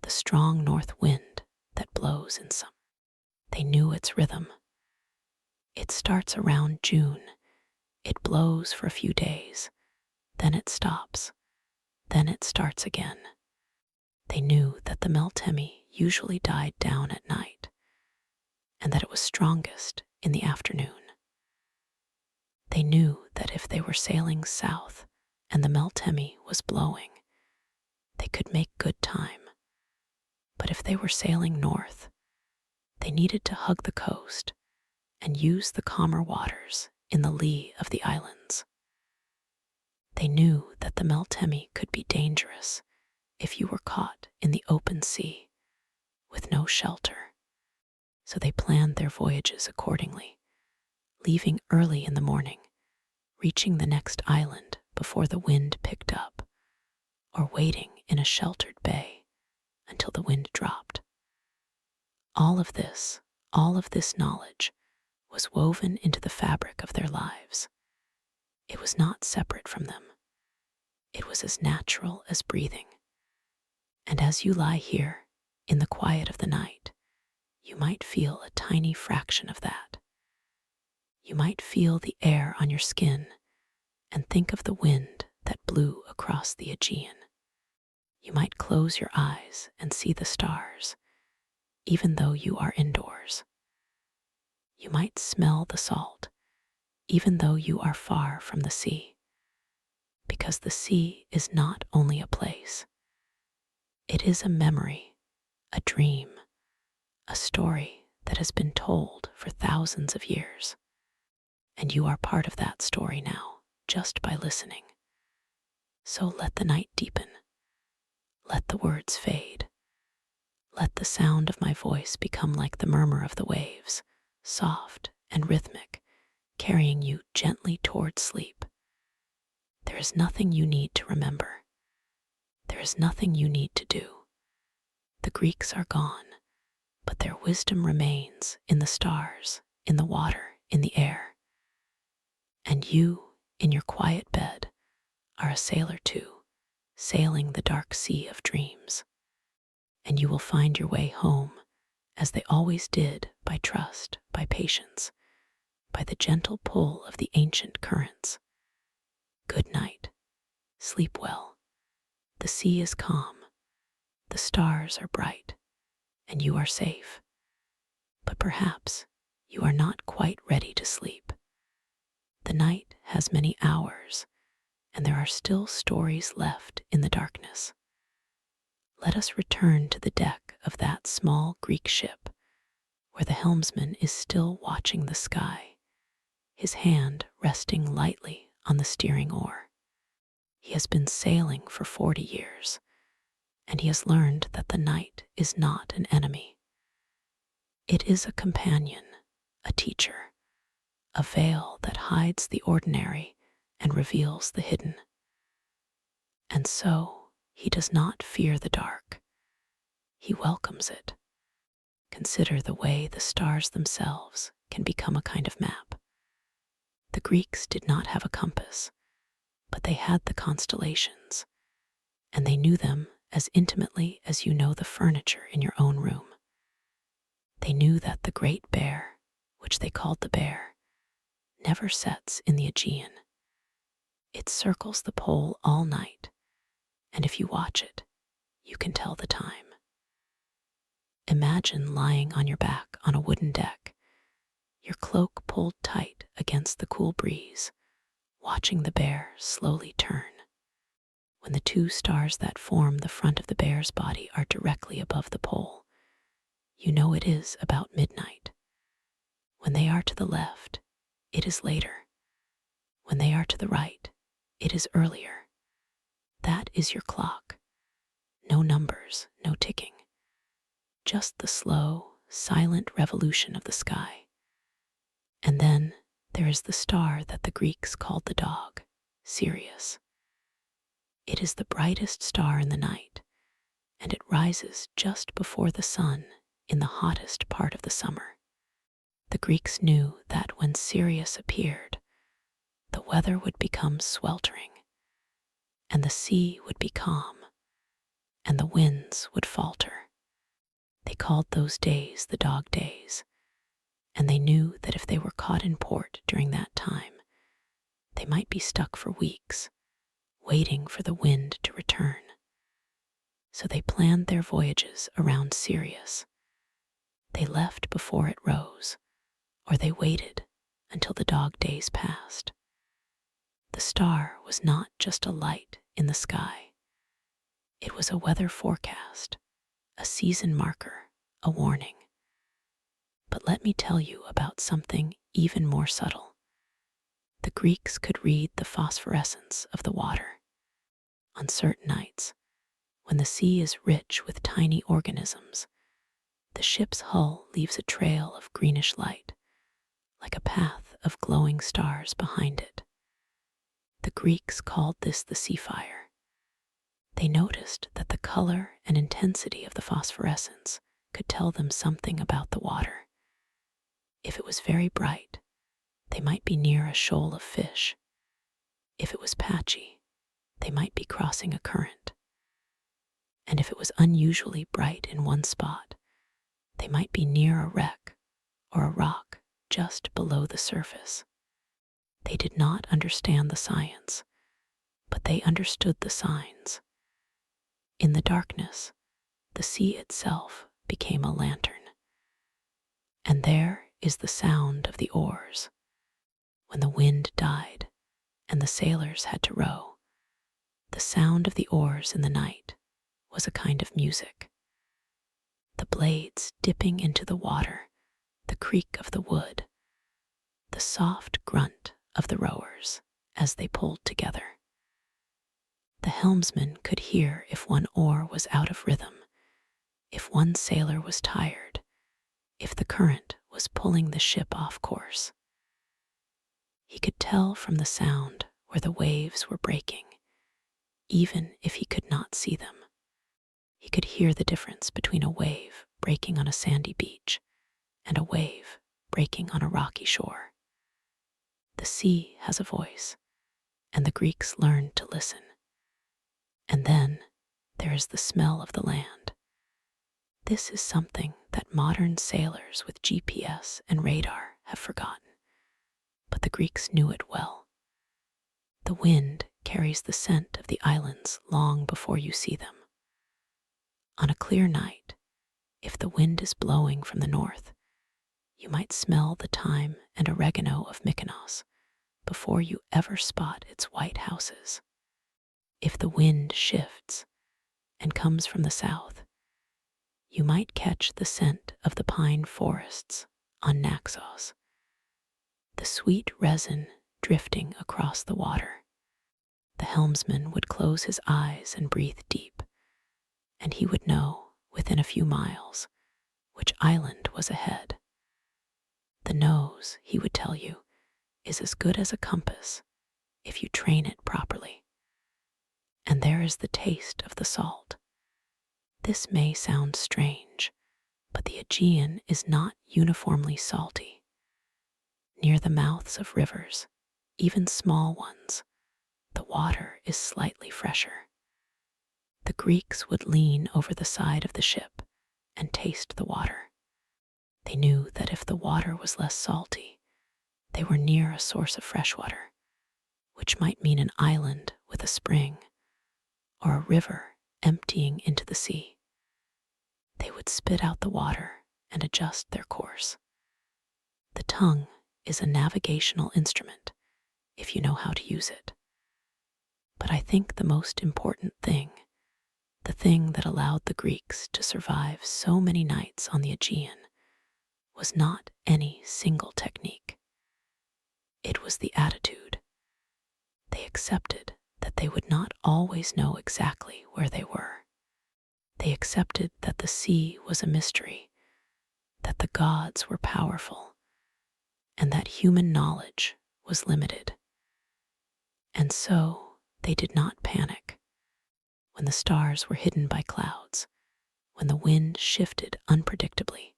the strong north wind that blows in summer. They knew its rhythm. It starts around June. It blows for a few days, then it stops, then it starts again. They knew that the meltemi usually died down at night, and that it was strongest in the afternoon. They knew that if they were sailing south and the meltemi was blowing, they could make good time. But if they were sailing north, they needed to hug the coast and use the calmer waters in the lee of the islands. They knew that the meltemi could be dangerous if you were caught in the open sea with no shelter. So they planned their voyages accordingly, leaving early in the morning, reaching the next island before the wind picked up, or waiting in a sheltered bay until the wind dropped. All of this knowledge was woven into the fabric of their lives. It was not separate from them. It was as natural as breathing. And as you lie here in the quiet of the night, you might feel a tiny fraction of that. You might feel the air on your skin and think of the wind that blew across the Aegean. You might close your eyes and see the stars, even though you are indoors. You might smell the salt, even though you are far from the sea, because the sea is not only a place. It is a memory, a dream, a story that has been told for thousands of years. And you are part of that story now, just by listening. So let the night deepen. Let the words fade. Let the sound of my voice become like the murmur of the waves, soft and rhythmic, carrying you gently toward sleep. There is nothing you need to remember. There is nothing you need to do. The Greeks are gone, but their wisdom remains in the stars, in the water, in the air. And you, in your quiet bed, are a sailor too, sailing the dark sea of dreams. And you will find your way home, as they always did, by trust, by patience, by the gentle pull of the ancient currents. Good night. Sleep well. The sea is calm. The stars are bright, and you are safe. But perhaps you are not quite ready to sleep. The night has many hours, and there are still stories left in the darkness. Let us return to the deck of that small Greek ship, where the helmsman is still watching the sky, his hand resting lightly on the steering oar. He has been sailing for 40 years, and he has learned that the night is not an enemy. It is a companion, a teacher, a veil that hides the ordinary and reveals the hidden. And so he does not fear the dark. He welcomes it. Consider the way the stars themselves can become a kind of map. The Greeks did not have a compass, but they had the constellations, and they knew them as intimately as you know the furniture in your own room. They knew that the Great Bear, which they called the Bear, never sets in the Aegean. It circles the pole all night, and if you watch it, you can tell the time. Imagine lying on your back on a wooden deck, your cloak pulled tight against the cool breeze, watching the bear slowly turn. When the two stars that form the front of the bear's body are directly above the pole, you know it is about midnight. When they are to the left, it is later. When they are to the right, it is earlier. That is your clock. No numbers, no ticking. Just the slow, silent revolution of the sky. And then there is the star that the Greeks called the dog, Sirius. It is the brightest star in the night, and it rises just before the sun in the hottest part of the summer. The Greeks knew that when Sirius appeared, the weather would become sweltering, and the sea would be calm, and the winds would falter. They called those days the dog days, and they knew that if they were caught in port during that time, they might be stuck for weeks, waiting for the wind to return. So they planned their voyages around Sirius. They left before it rose, or they waited until the dog days passed. The star was not just a light in the sky. It was a weather forecast, a season marker, a warning. But let me tell you about something even more subtle. The Greeks could read the phosphorescence of the water. On certain nights, when the sea is rich with tiny organisms, the ship's hull leaves a trail of greenish light, like a path of glowing stars behind it. The Greeks called this the sea fire. They noticed that the color and intensity of the phosphorescence could tell them something about the water. If it was very bright, they might be near a shoal of fish. If it was patchy, they might be crossing a current. And if it was unusually bright in one spot, they might be near a wreck or a rock just below the surface. They did not understand the science, but they understood the signs. In the darkness, the sea itself became a lantern. And there is the sound of the oars. When the wind died and the sailors had to row, the sound of the oars in the night was a kind of music. The blades dipping into the water, the creak of the wood, the soft grunt of the rowers as they pulled together. The helmsman could hear if one oar was out of rhythm, if one sailor was tired, if the current was pulling the ship off course. He could tell from the sound where the waves were breaking, even if he could not see them. He could hear the difference between a wave breaking on a sandy beach and a wave breaking on a rocky shore. The sea has a voice, and the Greeks learned to listen. And then there is the smell of the land. This is something that modern sailors with GPS and radar have forgotten, but the Greeks knew it well. The wind carries the scent of the islands long before you see them. On a clear night, if the wind is blowing from the north, you might smell the thyme and oregano of Mykonos before you ever spot its white houses. If the wind shifts and comes from the south, you might catch the scent of the pine forests on Naxos. the sweet resin drifting across the water. The helmsman would close his eyes and breathe deep, and he would know, within a few miles, which island was ahead. The nose, he would tell you, is as good as a compass if you train it properly. And there is the taste of the salt. This may sound strange, but the Aegean is not uniformly salty. Near the mouths of rivers, even small ones, the water is slightly fresher. The Greeks would lean over the side of the ship and taste the water. They knew that if the water was less salty, they were near a source of fresh water, which might mean an island with a spring or a river emptying into the sea. They would spit out the water and adjust their course. The tongue is a navigational instrument if you know how to use it. But I think the most important thing, the thing that allowed the Greeks to survive so many nights on the Aegean, was not any single technique. It was the attitude. They accepted that they would not always know exactly where they were. They accepted that the sea was a mystery, that the gods were powerful, and that human knowledge was limited. And so they did not panic. When the stars were hidden by clouds, when the wind shifted unpredictably,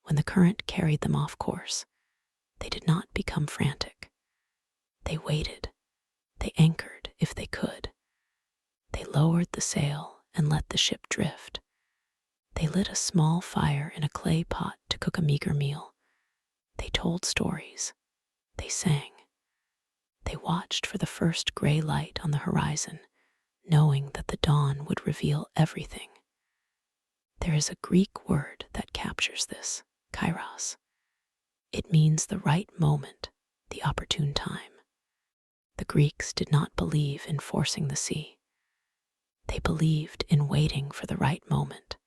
when the current carried them off course, they did not become frantic. They waited. They anchored if they could. They lowered the sail and let the ship drift. They lit a small fire in a clay pot to cook a meager meal. They told stories. They sang. They watched for the first gray light on the horizon, knowing that the dawn would reveal everything. There is a Greek word that captures this, kairos. It means the right moment, the opportune time. The Greeks did not believe in forcing the sea. They believed in waiting for the right moment.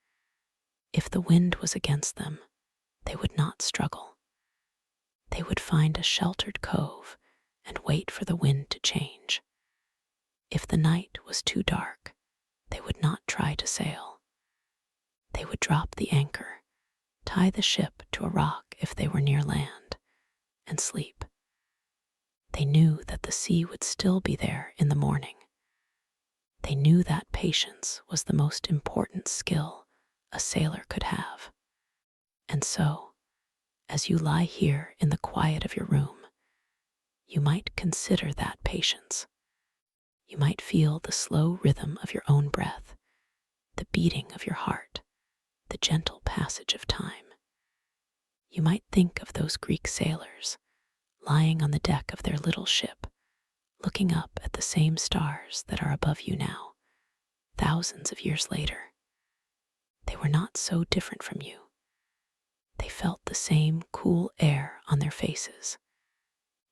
If the wind was against them, they would not struggle. They would find a sheltered cove and wait for the wind to change. If the night was too dark, they would not try to sail. They would drop the anchor, tie the ship to a rock if they were near land, and sleep. They knew that the sea would still be there in the morning. They knew that patience was the most important skill a sailor could have. And so, as you lie here in the quiet of your room, you might consider that patience. You might feel the slow rhythm of your own breath, the beating of your heart, the gentle passage of time. You might think of those Greek sailors lying on the deck of their little ship, looking up at the same stars that are above you now, thousands of years later. They were not so different from you. They felt the same cool air on their faces.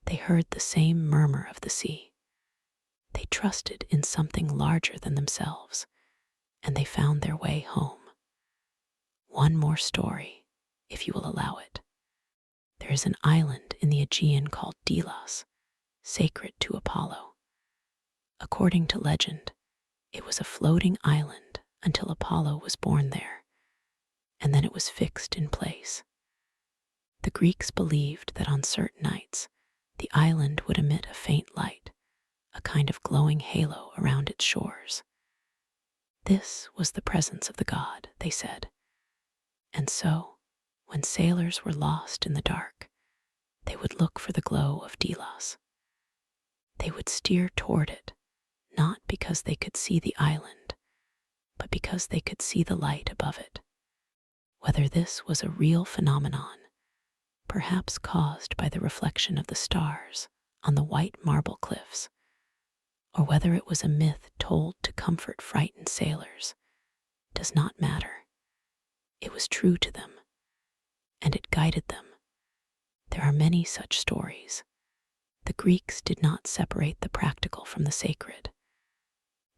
They heard the same murmur of the sea. They trusted in something larger than themselves, and they found their way home. One more story, if you will allow it. There is an island in the Aegean called Delos, sacred to Apollo. According to legend, it was a floating island until Apollo was born there, and then it was fixed in place. The Greeks believed that on certain nights, the island would emit a faint light, a kind of glowing halo around its shores. This was the presence of the god, they said. And so, when sailors were lost in the dark, they would look for the glow of Delos. They would steer toward it, not because they could see the island, but because they could see the light above it. Whether this was a real phenomenon, perhaps caused by the reflection of the stars on the white marble cliffs, or whether it was a myth told to comfort frightened sailors, does not matter. It was true to them, and it guided them. There are many such stories. The Greeks did not separate the practical from the sacred.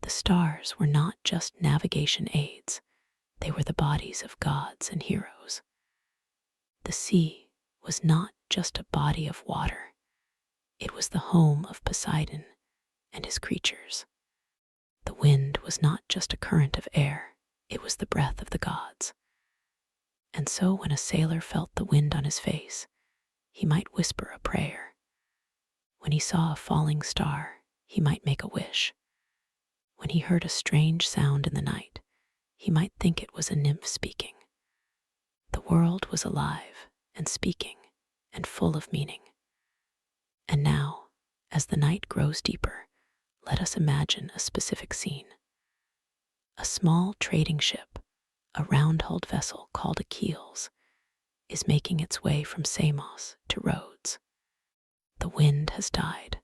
The stars were not just navigation aids, they were the bodies of gods and heroes. The sea was not just a body of water, it was the home of Poseidon and his creatures. The wind was not just a current of air, it was the breath of the gods. And so when a sailor felt the wind on his face, he might whisper a prayer. When he saw a falling star, he might make a wish. When he heard a strange sound in the night, he might think it was a nymph speaking. The world was alive and speaking and full of meaning. And now, as the night grows deeper, let us imagine a specific scene. A small trading ship, a round-hulled vessel called a keels, is making its way from Samos to Rhodes. The wind has died.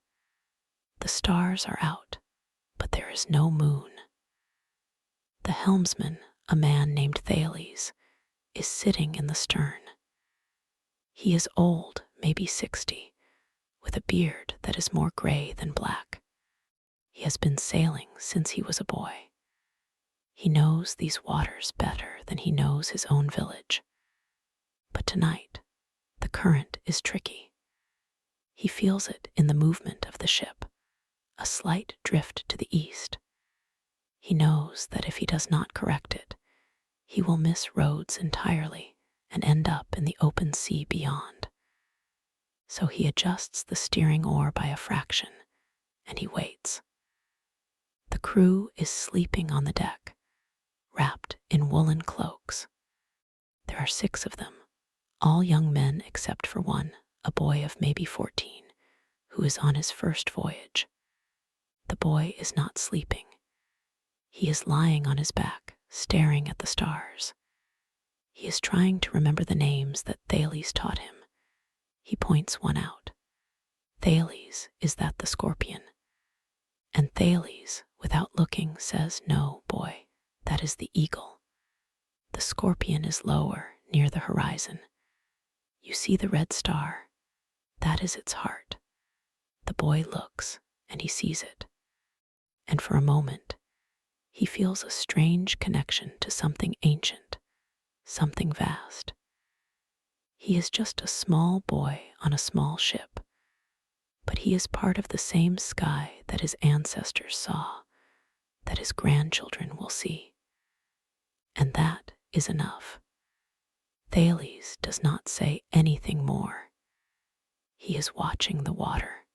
The stars are out, but there is no moon. The helmsman, a man named Thales, is sitting in the stern. He is old, maybe 60, with a beard that is more gray than black. He has been sailing since he was a boy. He knows these waters better than he knows his own village. But tonight, the current is tricky. He feels it in the movement of the ship, a slight drift to the east. He knows that if he does not correct it, he will miss Rhodes entirely and end up in the open sea beyond. So he adjusts the steering oar by a fraction, and he waits. The crew is sleeping on the deck, wrapped in woolen cloaks. There are 6 of them, all young men except for one, a boy of maybe 14, who is on his first voyage. The boy is not sleeping. He is lying on his back, staring at the stars. He is trying to remember the names that Thales taught him. He points one out. Thales, is that the scorpion? And Thales, without looking, says, "No, boy, that is the eagle. The scorpion is lower, near the horizon. You see the red star? That is its heart." The boy looks, and he sees it. And for a moment, he feels a strange connection to something ancient, something vast. He is just a small boy on a small ship, but he is part of the same sky that his ancestors saw, that his grandchildren will see. And that is enough. Thales does not say anything more. He is watching the water.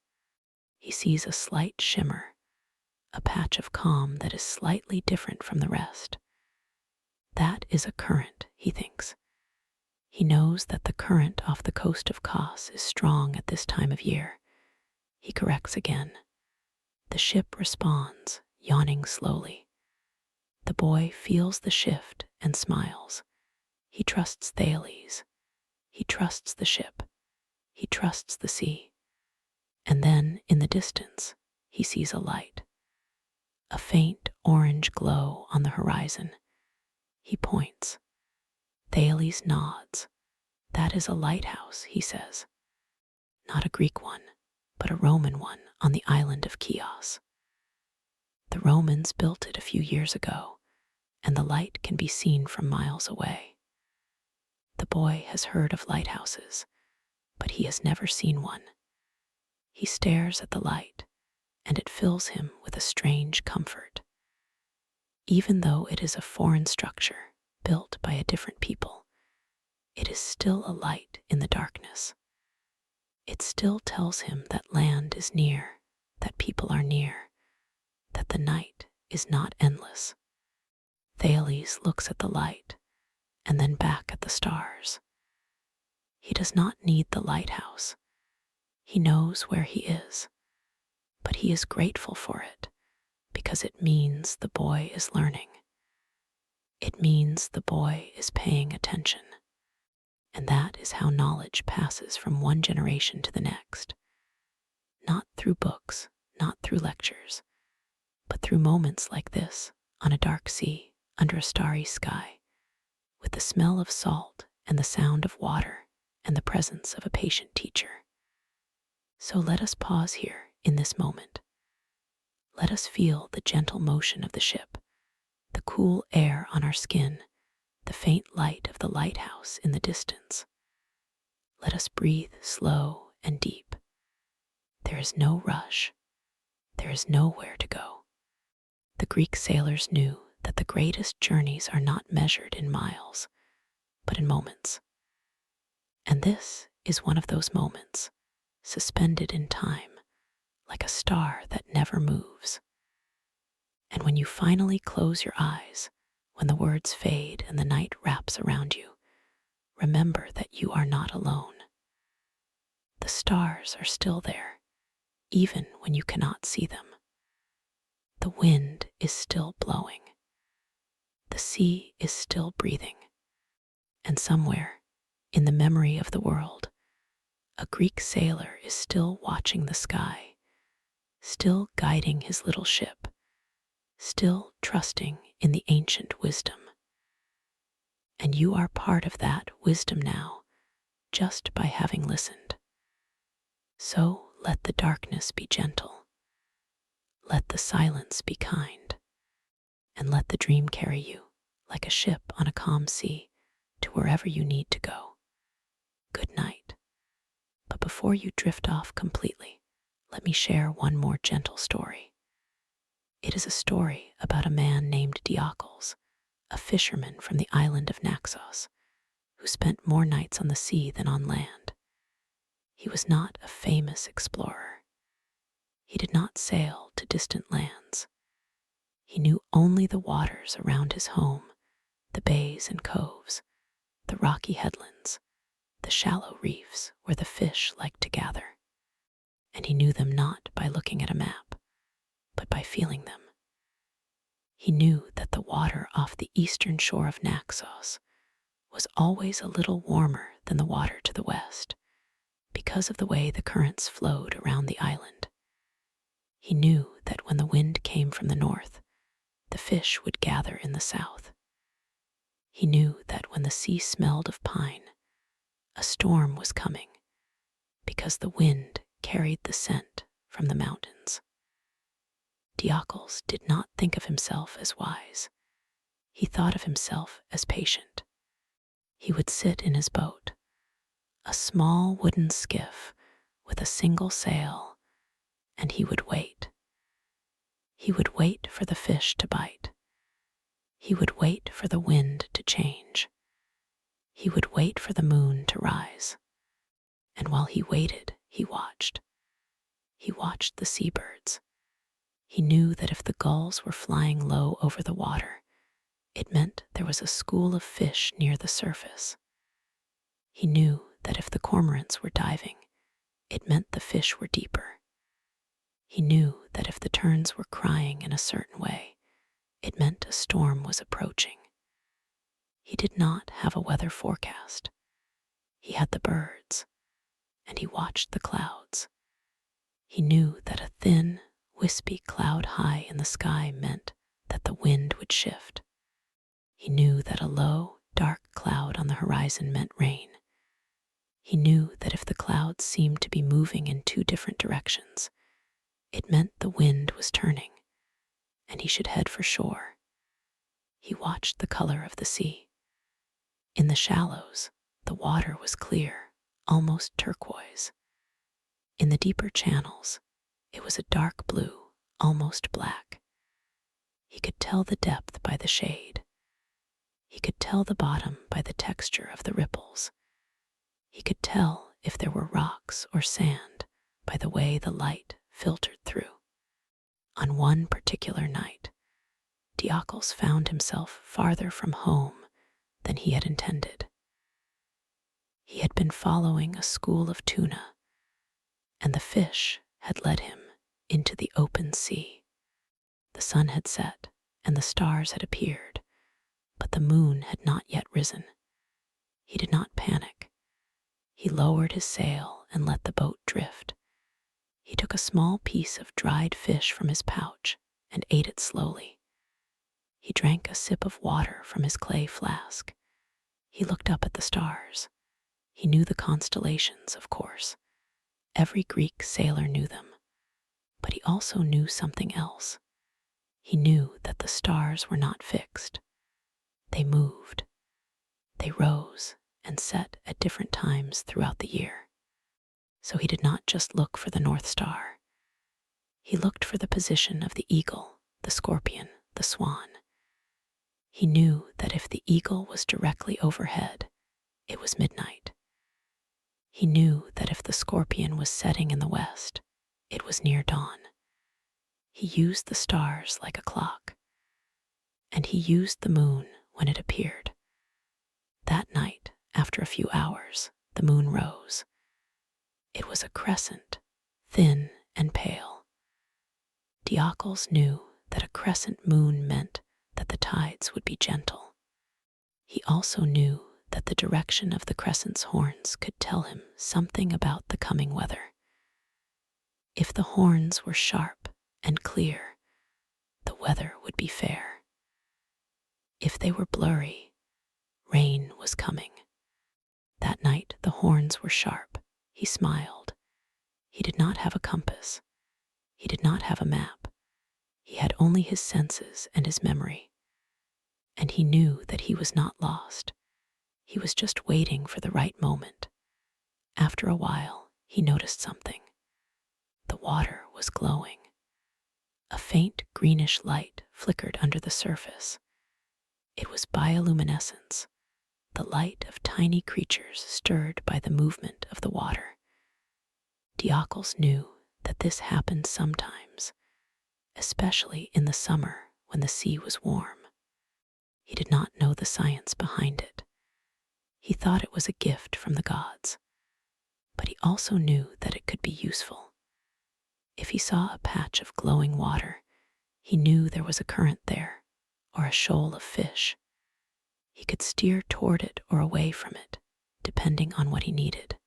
He sees a slight shimmer, a patch of calm that is slightly different from the rest. That is a current, he thinks. He knows that the current off the coast of Kos is strong at this time of year. He corrects again. The ship responds, yawning slowly. The boy feels the shift and smiles. He trusts Thales. He trusts the ship. He trusts the sea. And then, in the distance, he sees a light. A faint orange glow on the horizon. He points. Thales nods. That is a lighthouse, he says. Not a Greek one, but a Roman one on the island of Chios. The Romans built it a few years ago, and the light can be seen from miles away. The boy has heard of lighthouses, but he has never seen one. He stares at the light, and it fills him with a strange comfort. Even though it is a foreign structure built by a different people, it is still a light in the darkness. It still tells him that land is near, that people are near, that the night is not endless. Thales looks at the light and then back at the stars. He does not need the lighthouse. He knows where he is, but he is grateful for it because it means the boy is learning. It means the boy is paying attention. And that is how knowledge passes from one generation to the next. Not through books, not through lectures, but through moments like this, on a dark sea, under a starry sky, with the smell of salt and the sound of water and the presence of a patient teacher. So let us pause here in this moment. Let us feel the gentle motion of the ship, the cool air on our skin, the faint light of the lighthouse in the distance. let us breathe slow and deep. There is no rush. There is nowhere to go. The Greek sailors knew that the greatest journeys are not measured in miles, but in moments. And this is one of those moments, suspended in time, like a star that never moves. And when you finally close your eyes, when the words fade and the night wraps around you, remember that you are not alone. The stars are still there, even when you cannot see them. The wind is still blowing. The sea is still breathing. And somewhere, in the memory of the world, a Greek sailor is still watching the sky, still guiding his little ship, still trusting in the ancient wisdom. And you are part of that wisdom now, just by having listened. So let the darkness be gentle. Let the silence be kind. And let the dream carry you, like a ship on a calm sea, to wherever you need to go. Good night. But before you drift off completely, let me share one more gentle story. It is a story about a man named Diocles, a fisherman from the island of Naxos, who spent more nights on the sea than on land. He was not a famous explorer. He did not sail to distant lands. He knew only the waters around his home, the bays and coves, the rocky headlands, the shallow reefs where the fish liked to gather. And he knew them not by looking at a map, but by feeling them. He knew that the water off the eastern shore of Naxos was always a little warmer than the water to the west, because of the way the currents flowed around the island. He knew that when the wind came from the north, the fish would gather in the south. He knew that when the sea smelled of pine, a storm was coming, because the wind carried the scent from the mountains. Diocles did not think of himself as wise. He thought of himself as patient. He would sit in his boat, a small wooden skiff with a single sail, and he would wait. He would wait for the fish to bite. He would wait for the wind to change. He would wait for the moon to rise. And while he waited, he watched. He watched the seabirds. He knew that if the gulls were flying low over the water, it meant there was a school of fish near the surface. He knew that if the cormorants were diving, it meant the fish were deeper. He knew that if the terns were crying in a certain way, it meant a storm was approaching. He did not have a weather forecast. He had the birds, and he watched the clouds. He knew that a thin, wispy cloud high in the sky meant that the wind would shift. He knew that a low, dark cloud on the horizon meant rain. He knew that if the clouds seemed to be moving in two different directions, it meant the wind was turning, and he should head for shore. He watched the color of the sea. In the shallows, the water was clear, almost turquoise. In the deeper channels, it was a dark blue, almost black. He could tell the depth by the shade. He could tell the bottom by the texture of the ripples. He could tell if there were rocks or sand by the way the light filtered through. On one particular night, Diocles found himself farther from home than he had intended. He had been following a school of tuna, and the fish had led him into the open sea. The sun had set, and the stars had appeared, but the moon had not yet risen. He did not panic. He lowered his sail and let the boat drift. He took a small piece of dried fish from his pouch and ate it slowly. He drank a sip of water from his clay flask. He looked up at the stars. He knew the constellations, of course. Every Greek sailor knew them. But he also knew something else. He knew that the stars were not fixed. They moved. They rose and set at different times throughout the year. So he did not just look for the North Star. He looked for the position of the eagle, the scorpion, the swan. He knew that if the eagle was directly overhead, it was midnight. He knew that if the scorpion was setting in the west, it was near dawn. He used the stars like a clock, and he used the moon when it appeared. That night, after a few hours, the moon rose. It was a crescent, thin and pale. Diocles knew that a crescent moon meant that the tides would be gentle. He also knew that the direction of the crescent's horns could tell him something about the coming weather. If the horns were sharp and clear, the weather would be fair. If they were blurry, rain was coming. That night the horns were sharp. He smiled. He did not have a compass. He did not have a map. He had only his senses and his memory. And he knew that he was not lost. He was just waiting for the right moment. After a while, he noticed something. The water was glowing. A faint greenish light flickered under the surface. It was bioluminescence, the light of tiny creatures stirred by the movement of the water. Diocles knew that this happened sometimes, especially in the summer when the sea was warm. He did not know the science behind it. He thought it was a gift from the gods, but he also knew that it could be useful. If he saw a patch of glowing water, he knew there was a current there, or a shoal of fish. He could steer toward it or away from it, depending on what he needed.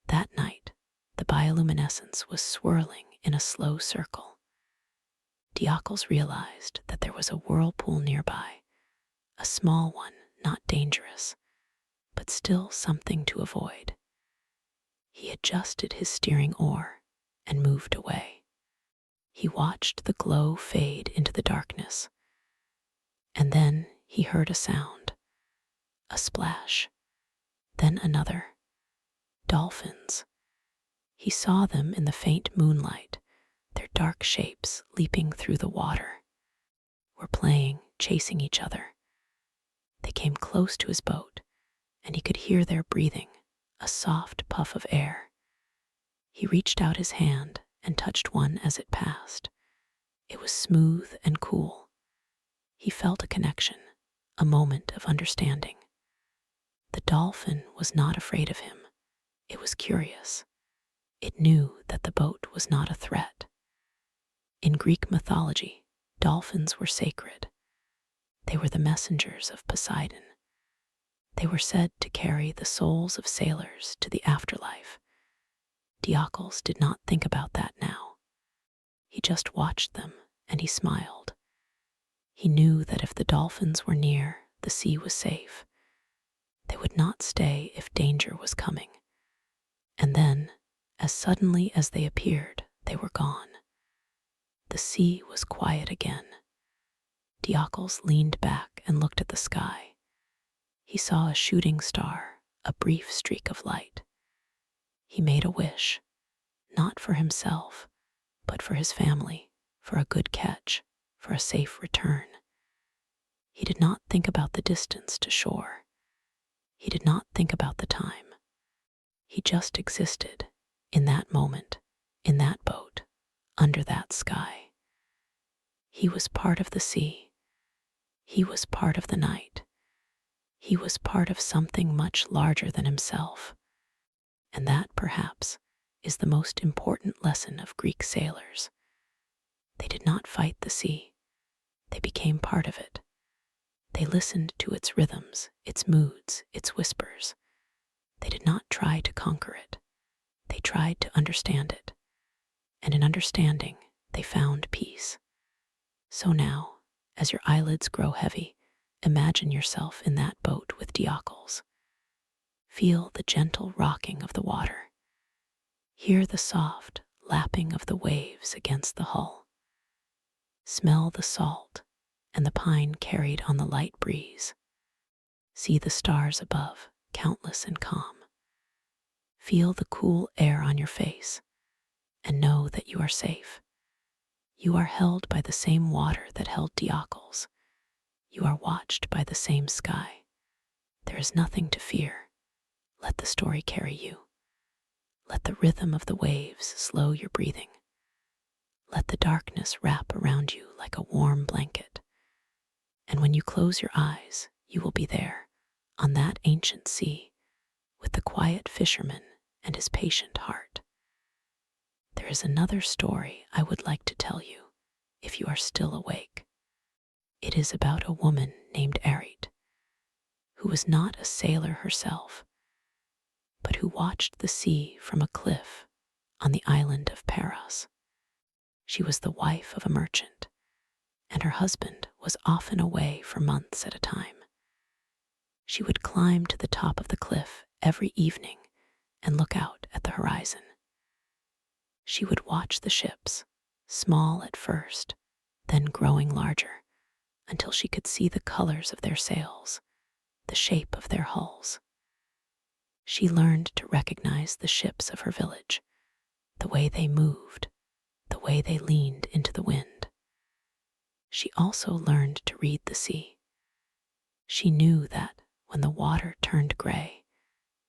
That night, the bioluminescence was swirling in a slow circle. Diocles realized that there was a whirlpool nearby, a small one, not dangerous, but still something to avoid. He adjusted his steering oar and moved away. He watched the glow fade into the darkness, and then he heard a sound, a splash, then another. Dolphins. He saw them in the faint moonlight, their dark shapes leaping through the water. Were playing, chasing each other. They came close to his boat, and he could hear their breathing, a soft puff of air. He reached out his hand and touched one as it passed. It was smooth and cool. He felt a connection, a moment of understanding. The dolphin was not afraid of him. It was curious. It knew that the boat was not a threat. In Greek mythology, dolphins were sacred. They were the messengers of Poseidon. They were said to carry the souls of sailors to the afterlife. Diocles did not think about that now. He just watched them, and he smiled. He knew that if the dolphins were near, the sea was safe. They would not stay if danger was coming. And then, as suddenly as they appeared, they were gone. The sea was quiet again. Diocles leaned back and looked at the sky. He saw a shooting star, a brief streak of light. He made a wish, not for himself, but for his family, for a good catch, for a safe return. He did not think about the distance to shore. He did not think about the time. He just existed, in that moment, in that boat, under that sky. He was part of the sea. He was part of the night. He was part of something much larger than himself. And that, perhaps, is the most important lesson of Greek sailors. They did not fight the sea. They became part of it. They listened to its rhythms, its moods, its whispers. They did not try to conquer it. They tried to understand it. And in understanding, they found peace. So now, as your eyelids grow heavy, imagine yourself in that boat with Diocles. Feel the gentle rocking of the water. Hear the soft lapping of the waves against the hull. Smell the salt and the pine carried on the light breeze. See the stars above, countless and calm. Feel the cool air on your face and know that you are safe. You are held by the same water that held Diocles. You are watched by the same sky. There is nothing to fear. Let the story carry you. Let the rhythm of the waves slow your breathing. Let the darkness wrap around you like a warm blanket. And when you close your eyes, you will be there, on that ancient sea, with the quiet fisherman and his patient heart. There is another story I would like to tell you, if you are still awake. It is about a woman named Aegean, who was not a sailor herself, but who watched the sea from a cliff on the island of Paros. She was the wife of a merchant, and her husband was often away for months at a time. She would climb to the top of the cliff every evening and look out at the horizon. She would watch the ships, small at first, then growing larger, until she could see the colors of their sails, the shape of their hulls. She learned to recognize the ships of her village, the way they moved, the way they leaned into the wind. She also learned to read the sea. She knew that when the water turned gray,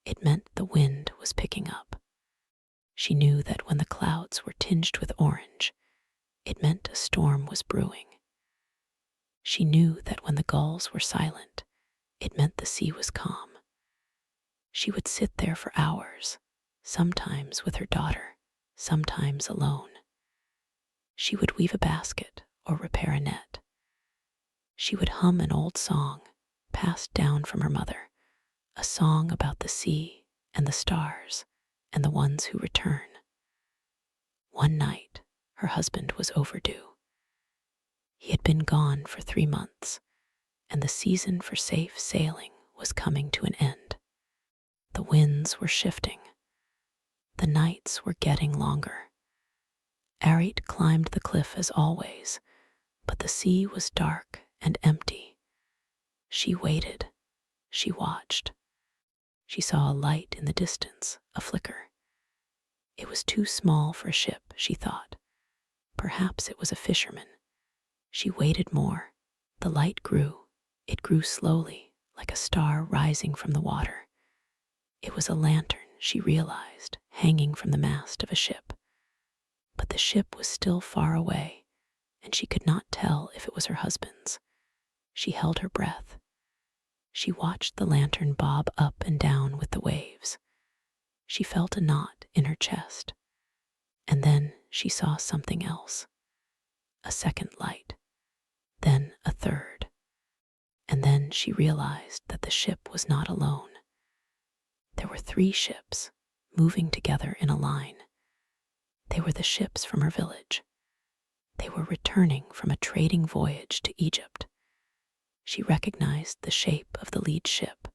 it meant the wind was picking up. She knew that when the clouds were tinged with orange, it meant a storm was brewing. She knew that when the gulls were silent, it meant the sea was calm. She would sit there for hours, sometimes with her daughter, sometimes alone. She would weave a basket or repair a net. She would hum an old song passed down from her mother, a song about the sea and the stars and the ones who return. One night, her husband was overdue. He had been gone for 3 months, and the season for safe sailing was coming to an end. The winds were shifting. The nights were getting longer. Aegean climbed the cliff as always, but the sea was dark and empty. She waited. She watched. She saw a light in the distance, a flicker. It was too small for a ship, she thought. Perhaps it was a fisherman. She waited more. The light grew. It grew slowly, like a star rising from the water. It was a lantern, she realized, hanging from the mast of a ship. But the ship was still far away, and she could not tell if it was her husband's. She held her breath. She watched the lantern bob up and down with the waves. She felt a knot in her chest. And then she saw something else. A second light. Then a third. And then she realized that the ship was not alone. There were 3 ships, moving together in a line. They were the ships from her village. They were returning from a trading voyage to Egypt. She recognized the shape of the lead ship,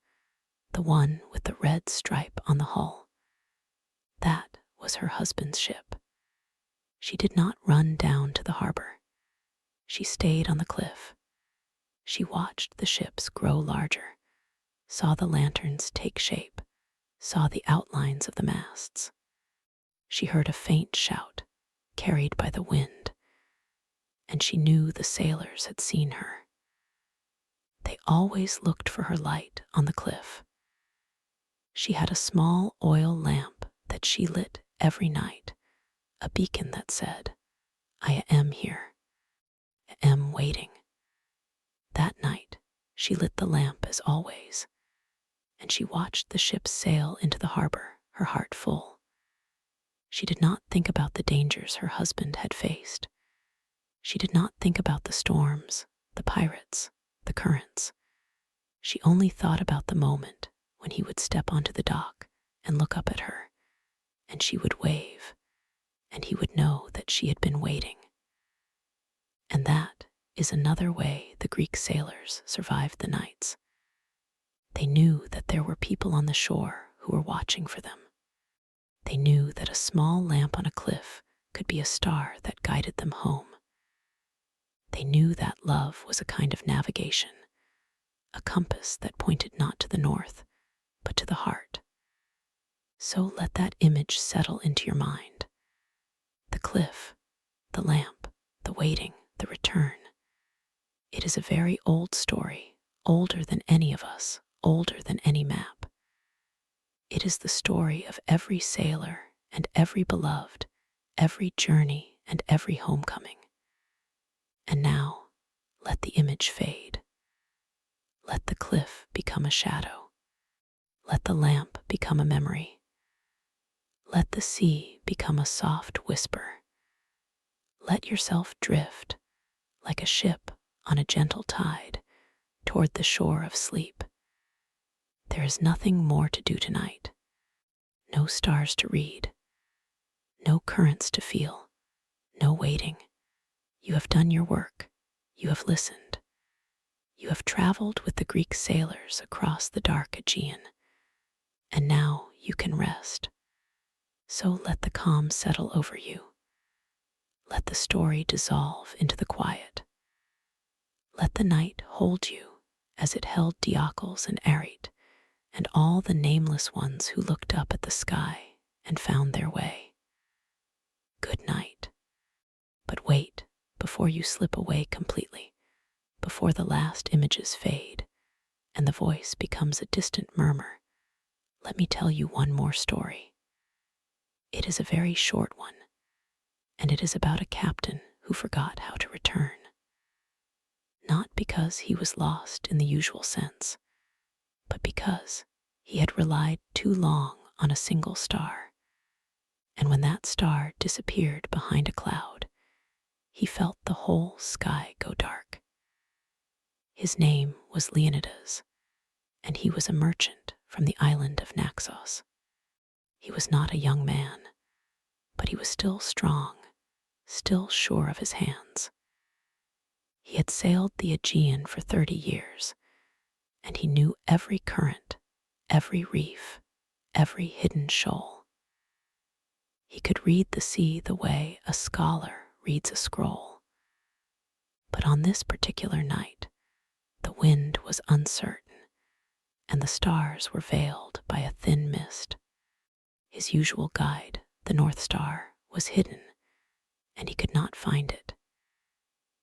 the one with the red stripe on the hull. That was her husband's ship. She did not run down to the harbor. She stayed on the cliff. She watched the ships grow larger, saw the lanterns take shape, saw the outlines of the masts. She heard a faint shout, carried by the wind, and she knew the sailors had seen her. They always looked for her light on the cliff. She had a small oil lamp that she lit every night, a beacon that said, "I am here. I am waiting." That night, she lit the lamp as always, and she watched the ships sail into the harbor, her heart full. She did not think about the dangers her husband had faced. She did not think about the storms, the pirates, the currents. She only thought about the moment when he would step onto the dock and look up at her, and she would wave, and he would know that she had been waiting. And that is another way the Greek sailors survived the nights. They knew that there were people on the shore who were watching for them. They knew that a small lamp on a cliff could be a star that guided them home. They knew that love was a kind of navigation, a compass that pointed not to the north, but to to the heart. So let that image settle into your mind. The cliff, the lamp, the waiting, the return. It is a very old story, older than any of us, older than any map. It is the story of every sailor and every beloved, every journey and every homecoming. And now, let the image fade. Let the cliff become a shadow. Let the lamp become a memory. Let the sea become a soft whisper. Let yourself drift, like a ship on a gentle tide, toward the shore of sleep. There is nothing more to do tonight. No stars to read. No currents to feel. No waiting. You have done your work. You have listened. You have traveled with the Greek sailors across the dark Aegean. And now you can rest. So let the calm settle over you. Let the story dissolve into the quiet. Let the night hold you as it held Diocles and Arete and all the nameless ones who looked up at the sky and found their way. Good night. But wait before you slip away completely, before the last images fade and the voice becomes a distant murmur. Let me tell you one more story. It is a very short one, and it is about a captain who forgot how to return. Not because he was lost in the usual sense, but because he had relied too long on a single star. And when that star disappeared behind a cloud, he felt the whole sky go dark. His name was Leonidas, and he was a merchant from the island of Naxos. He was not a young man, but he was still strong, still sure of his hands. He had sailed the Aegean for 30 years, and he knew every current, every reef, every hidden shoal. He could read the sea the way a scholar reads a scroll. But on this particular night, the wind was uncertain, and the stars were veiled by a thin mist. His usual guide, the North Star, was hidden, and he could not find it.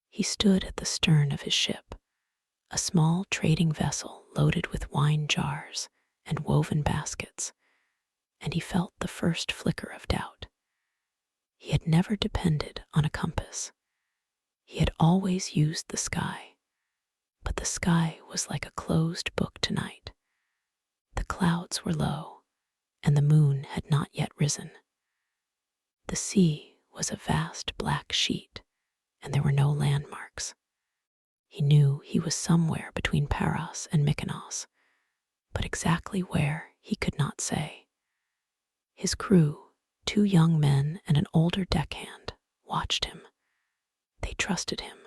He stood at the stern of his ship, a small trading vessel loaded with wine jars and woven baskets, and he felt the first flicker of doubt. He had never depended on a compass. He had always used the sky, but the sky was like a closed book tonight. The clouds were low, and the moon had not yet risen. The sea was a vast black sheet, and there were no landmarks. He knew he was somewhere between Paros and Mykonos, but exactly where he could not say. His crew, 2 young men and an older deckhand, watched him. They trusted him.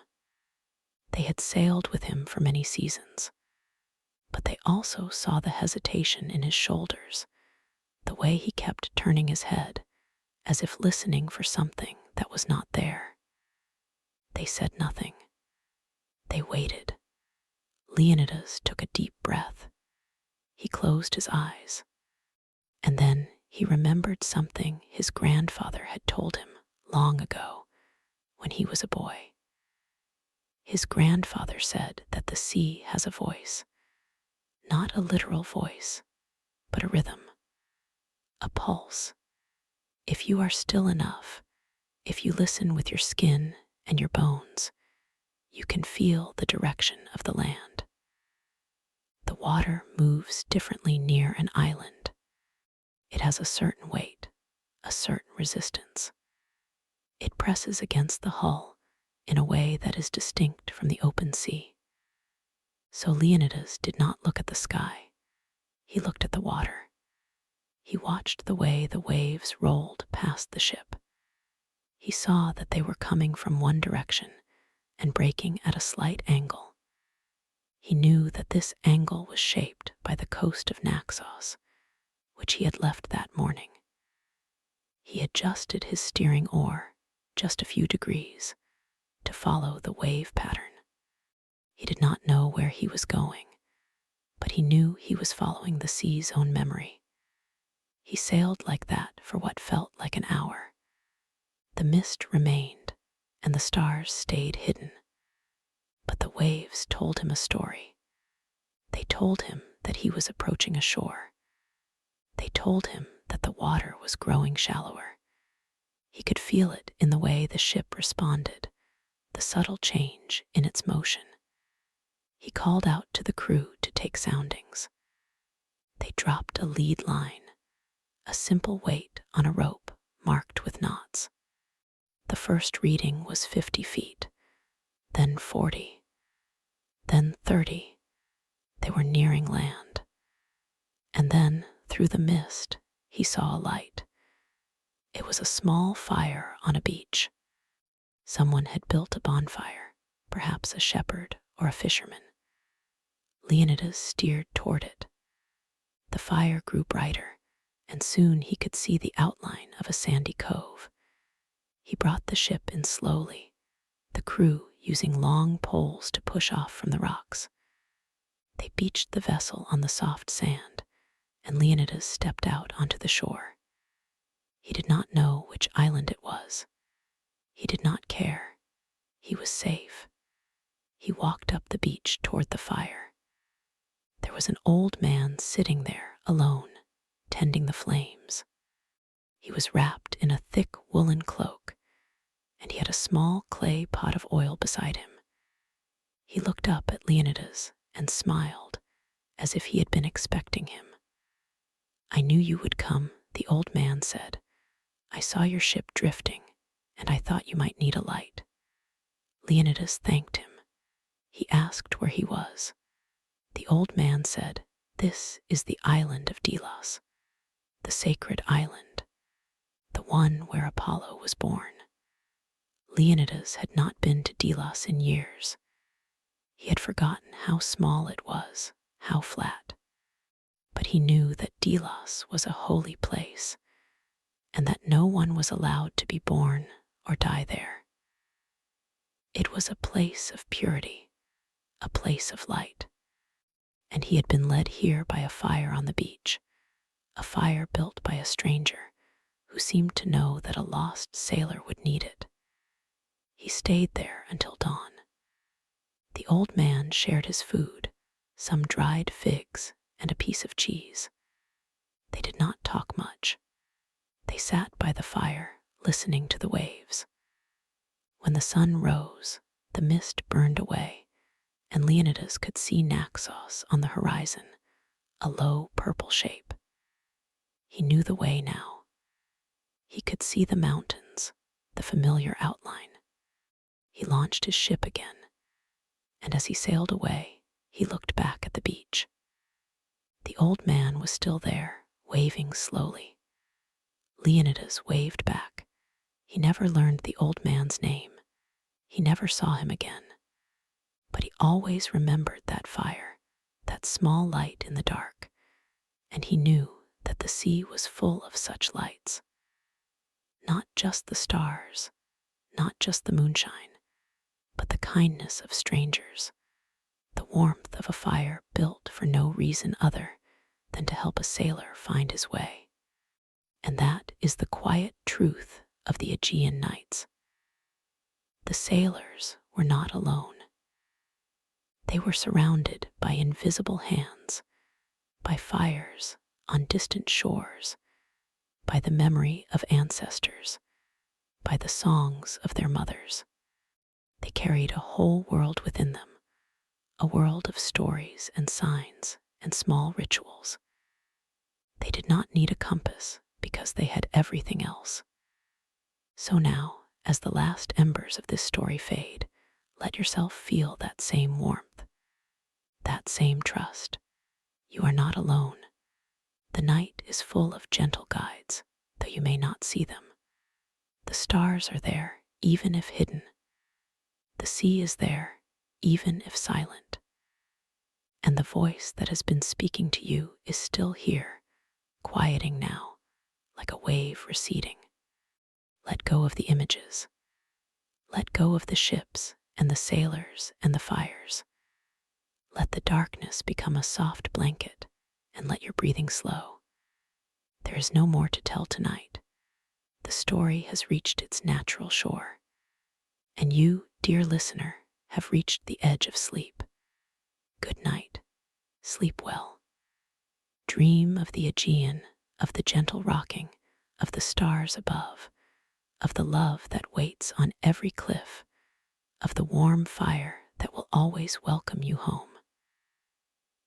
They had sailed with him for many seasons, but they also saw the hesitation in his shoulders, the way he kept turning his head, as if listening for something that was not there. They said nothing. They waited. Leonidas took a deep breath. He closed his eyes. And then he remembered something his grandfather had told him long ago when he was a boy. His grandfather said that the sea has a voice, not a literal voice, but a rhythm, a pulse. If you are still enough, if you listen with your skin and your bones, you can feel the direction of the land. The water moves differently near an island. It has a certain weight, a certain resistance. It presses against the hull in a way that is distinct from the open sea. So Leonidas did not look at the sky. He looked at the water. He watched the way the waves rolled past the ship. He saw that they were coming from one direction and breaking at a slight angle. He knew that this angle was shaped by the coast of Naxos, which he had left that morning. He adjusted his steering oar just a few degrees to follow the wave pattern. He did not know where he was going, but he knew he was following the sea's own memory. He sailed like that for what felt like an hour. The mist remained, and the stars stayed hidden. But the waves told him a story. They told him that he was approaching a shore. They told him that the water was growing shallower. He could feel it in the way the ship responded, the subtle change in its motion. He called out to the crew to take soundings. They dropped a lead line, a simple weight on a rope marked with knots. The first reading was 50 feet, then 40, then 30. They were nearing land. And then, through the mist, he saw a light. It was a small fire on a beach. Someone had built a bonfire, perhaps a shepherd or a fisherman. Leonidas steered toward it. The fire grew brighter, and soon he could see the outline of a sandy cove. He brought the ship in slowly, the crew using long poles to push off from the rocks. They beached the vessel on the soft sand, and Leonidas stepped out onto the shore. He did not know which island it was. He did not care. He was safe. He walked up the beach toward the fire. There was an old man sitting there alone, tending the flames. He was wrapped in a thick woolen cloak, and he had a small clay pot of oil beside him. He looked up at Leonidas and smiled, as if he had been expecting him. "I knew you would come," the old man said. "I saw your ship drifting, and I thought you might need a light." Leonidas thanked him. He asked where he was. The old man said, "This is the island of Delos, the sacred island, the one where Apollo was born." Leonidas had not been to Delos in years. He had forgotten how small it was, how flat. But he knew that Delos was a holy place, and that no one was allowed to be born or die there. It was a place of purity, a place of light. And he had been led here by a fire on the beach, a fire built by a stranger who seemed to know that a lost sailor would need it. He stayed there until dawn. The old man shared his food, some dried figs and a piece of cheese. They did not talk much. They sat by the fire, listening to the waves. When the sun rose, the mist burned away, and Leonidas could see Naxos on the horizon, a low purple shape. He knew the way now. He could see the mountains, the familiar outline. He launched his ship again, and as he sailed away, he looked back at the beach. The old man was still there, waving slowly. Leonidas waved back. He never learned the old man's name. He never saw him again. But he always remembered that fire, that small light in the dark, and he knew that the sea was full of such lights. Not just the stars, not just the moonshine, but the kindness of strangers, the warmth of a fire built for no reason other than to help a sailor find his way. And that is the quiet truth of the Aegean nights. The sailors were not alone. They were surrounded by invisible hands, by fires on distant shores, by the memory of ancestors, by the songs of their mothers. They carried a whole world within them, a world of stories and signs and small rituals. They did not need a compass because they had everything else. So now, as the last embers of this story fade, let yourself feel that same warmth, that same trust. You are not alone. The night is full of gentle guides, though you may not see them. The stars are there, even if hidden. The sea is there, even if silent. And the voice that has been speaking to you is still here, quieting now, like a wave receding. Let go of the images. Let go of the ships and the sailors and the fires. Let the darkness become a soft blanket and let your breathing slow. There is no more to tell tonight. The story has reached its natural shore, and you, dear listener, have reached the edge of sleep. Good night. Sleep well. Dream of the Aegean, of the gentle rocking, of the stars above, of the love that waits on every cliff, of the warm fire that will always welcome you home.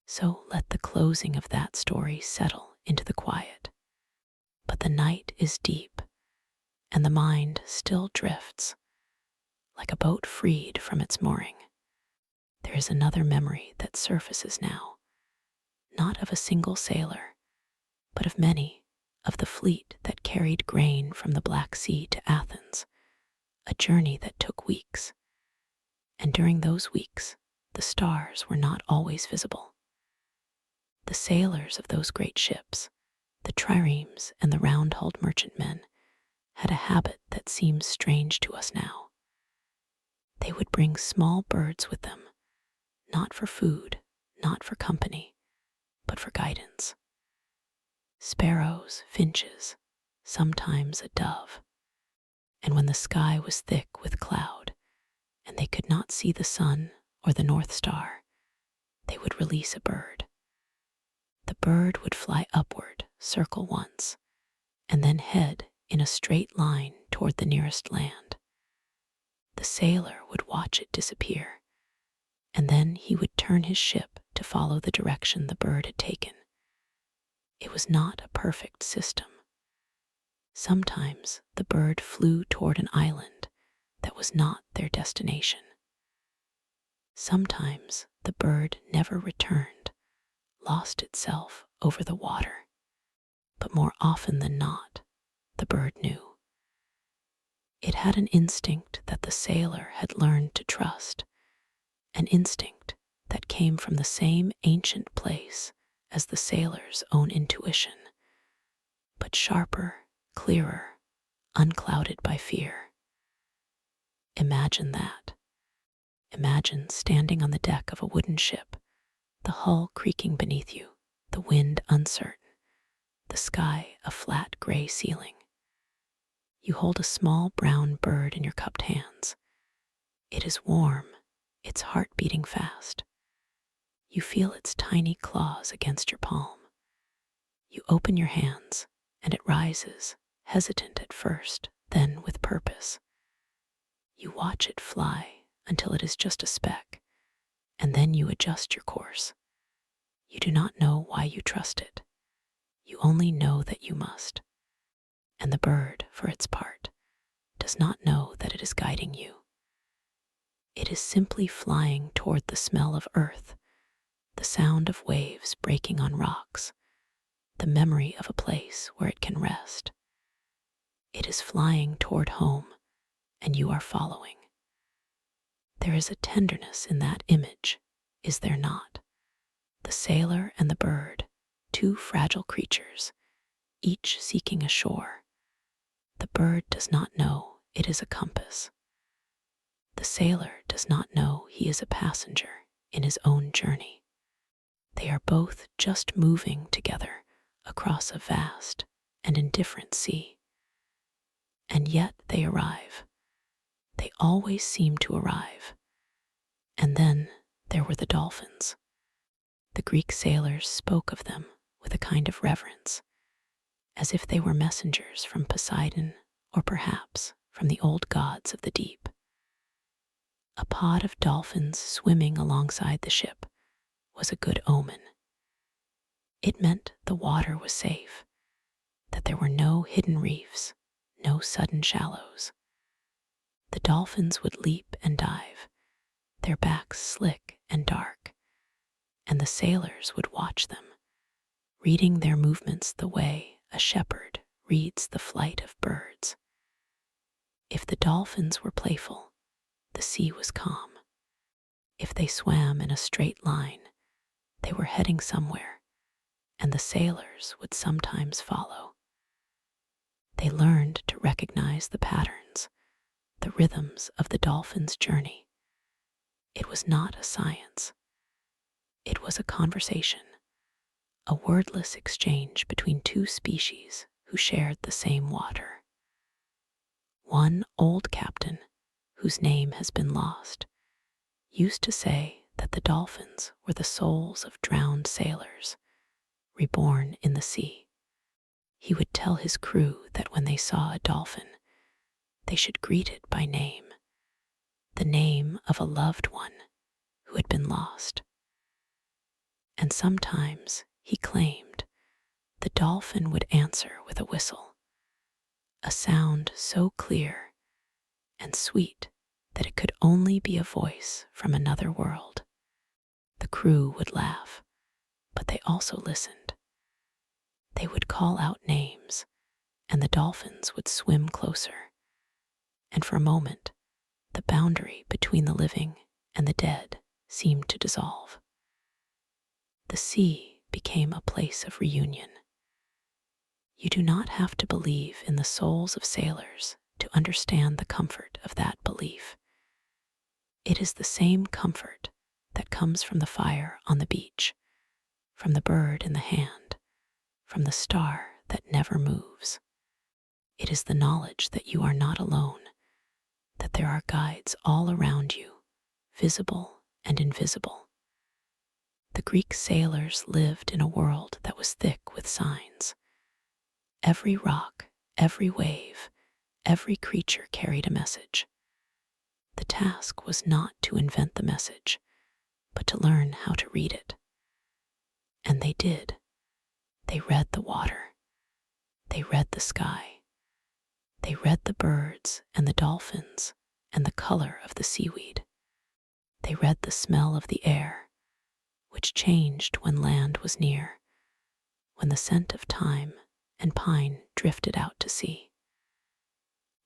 So let the closing of that story settle into the quiet. But the night is deep, and the mind still drifts, like a boat freed from its mooring. There is another memory that surfaces now, not of a single sailor, but of many, of the fleet that carried grain from the Black Sea to Athens, a journey that took weeks. And during those weeks, the stars were not always visible. The sailors of those great ships, the triremes and the round-hulled merchantmen, had a habit that seems strange to us now. They would bring small birds with them, not for food, not for company, but for guidance. Sparrows, finches, sometimes a dove. And when the sky was thick with cloud, and they could not see the sun or the North Star, they would release a bird. The bird would fly upward, circle once, and then head in a straight line toward the nearest land. The sailor would watch it disappear, and then he would turn his ship to follow the direction the bird had taken. It was not a perfect system. Sometimes the bird flew toward an island that was not their destination. Sometimes the bird never returned, lost itself over the water. But more often than not, the bird knew. It had an instinct that the sailor had learned to trust, an instinct that came from the same ancient place as the sailor's own intuition, but sharper, clearer, unclouded by fear. Imagine that. Imagine standing on the deck of a wooden ship, the hull creaking beneath you, the wind uncertain, the sky a flat gray ceiling. You hold a small brown bird in your cupped hands. It is warm, its heart beating fast. You feel its tiny claws against your palm. You open your hands, and it rises, hesitant at first, then with purpose. You watch it fly until it is just a speck, and then you adjust your course. You do not know why you trust it. You only know that you must. And the bird, for its part, does not know that it is guiding you. It is simply flying toward the smell of earth, the sound of waves breaking on rocks, the memory of a place where it can rest. It is flying toward home, and you are following. There is a tenderness in that image, is there not? The sailor and the bird, two fragile creatures, each seeking a shore. The bird does not know it is a compass. The sailor does not know he is a passenger in his own journey. They are both just moving together across a vast and indifferent sea. And yet they arrive. They always seem to arrive. And then there were the dolphins. The Greek sailors spoke of them with a kind of reverence, as if they were messengers from Poseidon or perhaps from the old gods of the deep. A pod of dolphins swimming alongside the ship was a good omen. It meant the water was safe, that there were no hidden reefs, no sudden shallows. The dolphins would leap and dive, their backs slick and dark, and the sailors would watch them, reading their movements the way a shepherd reads the flight of birds. If the dolphins were playful, the sea was calm. If they swam in a straight line, they were heading somewhere, and the sailors would sometimes follow. They learned to recognize the patterns, the rhythms of the dolphin's journey. It was not a science. It was a conversation, a wordless exchange between two species who shared the same water. One old captain, whose name has been lost, used to say that the dolphins were the souls of drowned sailors, reborn in the sea. He would tell his crew that when they saw a dolphin, they should greet it by name, the name of a loved one who had been lost. And sometimes, he claimed, the dolphin would answer with a whistle, a sound so clear and sweet that it could only be a voice from another world. The crew would laugh, but they also listened. They would call out names, and the dolphins would swim closer. And for a moment, the boundary between the living and the dead seemed to dissolve. The sea became a place of reunion. You do not have to believe in the souls of sailors to understand the comfort of that belief. It is the same comfort that comes from the fire on the beach, from the bird in the hand, from the star that never moves. It is the knowledge that you are not alone, that there are guides all around you, visible and invisible. The Greek sailors lived in a world that was thick with signs. Every rock, every wave, every creature carried a message. The task was not to invent the message, but to learn how to read it. And they did. They read the water. They read the sky. They read the birds and the dolphins and the color of the seaweed. They read the smell of the air, which changed when land was near, when the scent of thyme and pine drifted out to sea.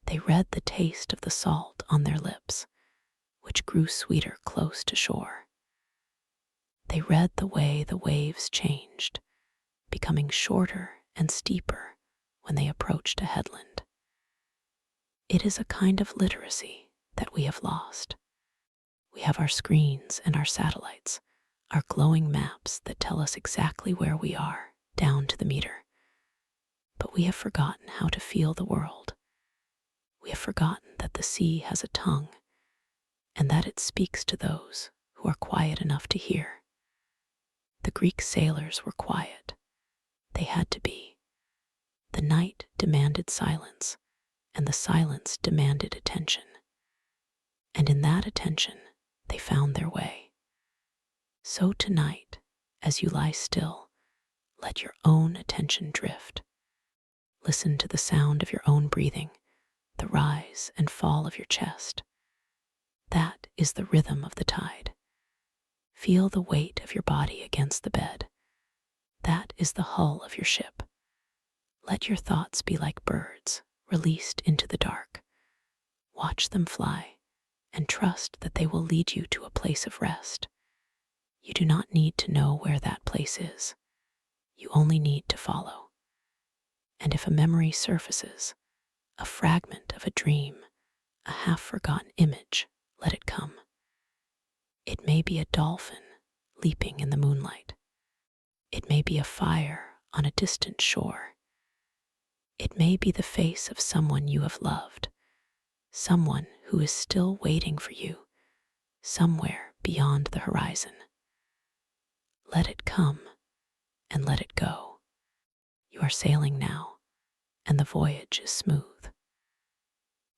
They read the taste of the salt on their lips, which grew sweeter close to shore. They read the way the waves changed, becoming shorter and steeper when they approached a headland. It is a kind of literacy that we have lost. We have our screens and our satellites, our glowing maps that tell us exactly where we are, down to the meter. But we have forgotten how to feel the world. We have forgotten that the sea has a tongue, and that it speaks to those who are quiet enough to hear. The Greek sailors were quiet. They had to be. The night demanded silence, and the silence demanded attention. And in that attention, they found their way. So tonight, as you lie still, let your own attention drift. Listen to the sound of your own breathing, the rise and fall of your chest. That is the rhythm of the tide. Feel the weight of your body against the bed. That is the hull of your ship. Let your thoughts be like birds released into the dark. Watch them fly and trust that they will lead you to a place of rest. You do not need to know where that place is. You only need to follow. And if a memory surfaces, a fragment of a dream, a half-forgotten image, let it come. It may be a dolphin leaping in the moonlight. It may be a fire on a distant shore. It may be the face of someone you have loved, someone who is still waiting for you, somewhere beyond the horizon. Let it come and let it go. You are sailing now, and the voyage is smooth.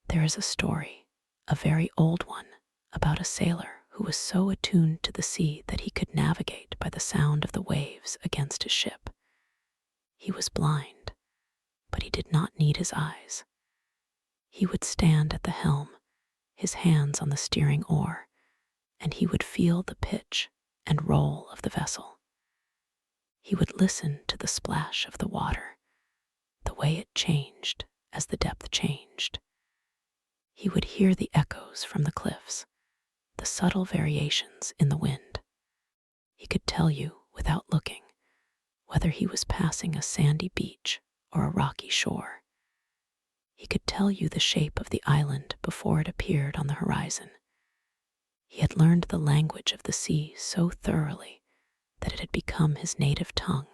There is a story, a very old one, about a sailor who was so attuned to the sea that he could navigate by the sound of the waves against his ship. He was blind, but he did not need his eyes. He would stand at the helm, his hands on the steering oar, and he would feel the pitch and roll of the vessel. He would listen to the splash of the water, the way it changed as the depth changed. He would hear the echoes from the cliffs, the subtle variations in the wind. He could tell you, without looking, whether he was passing a sandy beach or a rocky shore. He could tell you the shape of the island before it appeared on the horizon. He had learned the language of the sea so thoroughly that it had become his native tongue.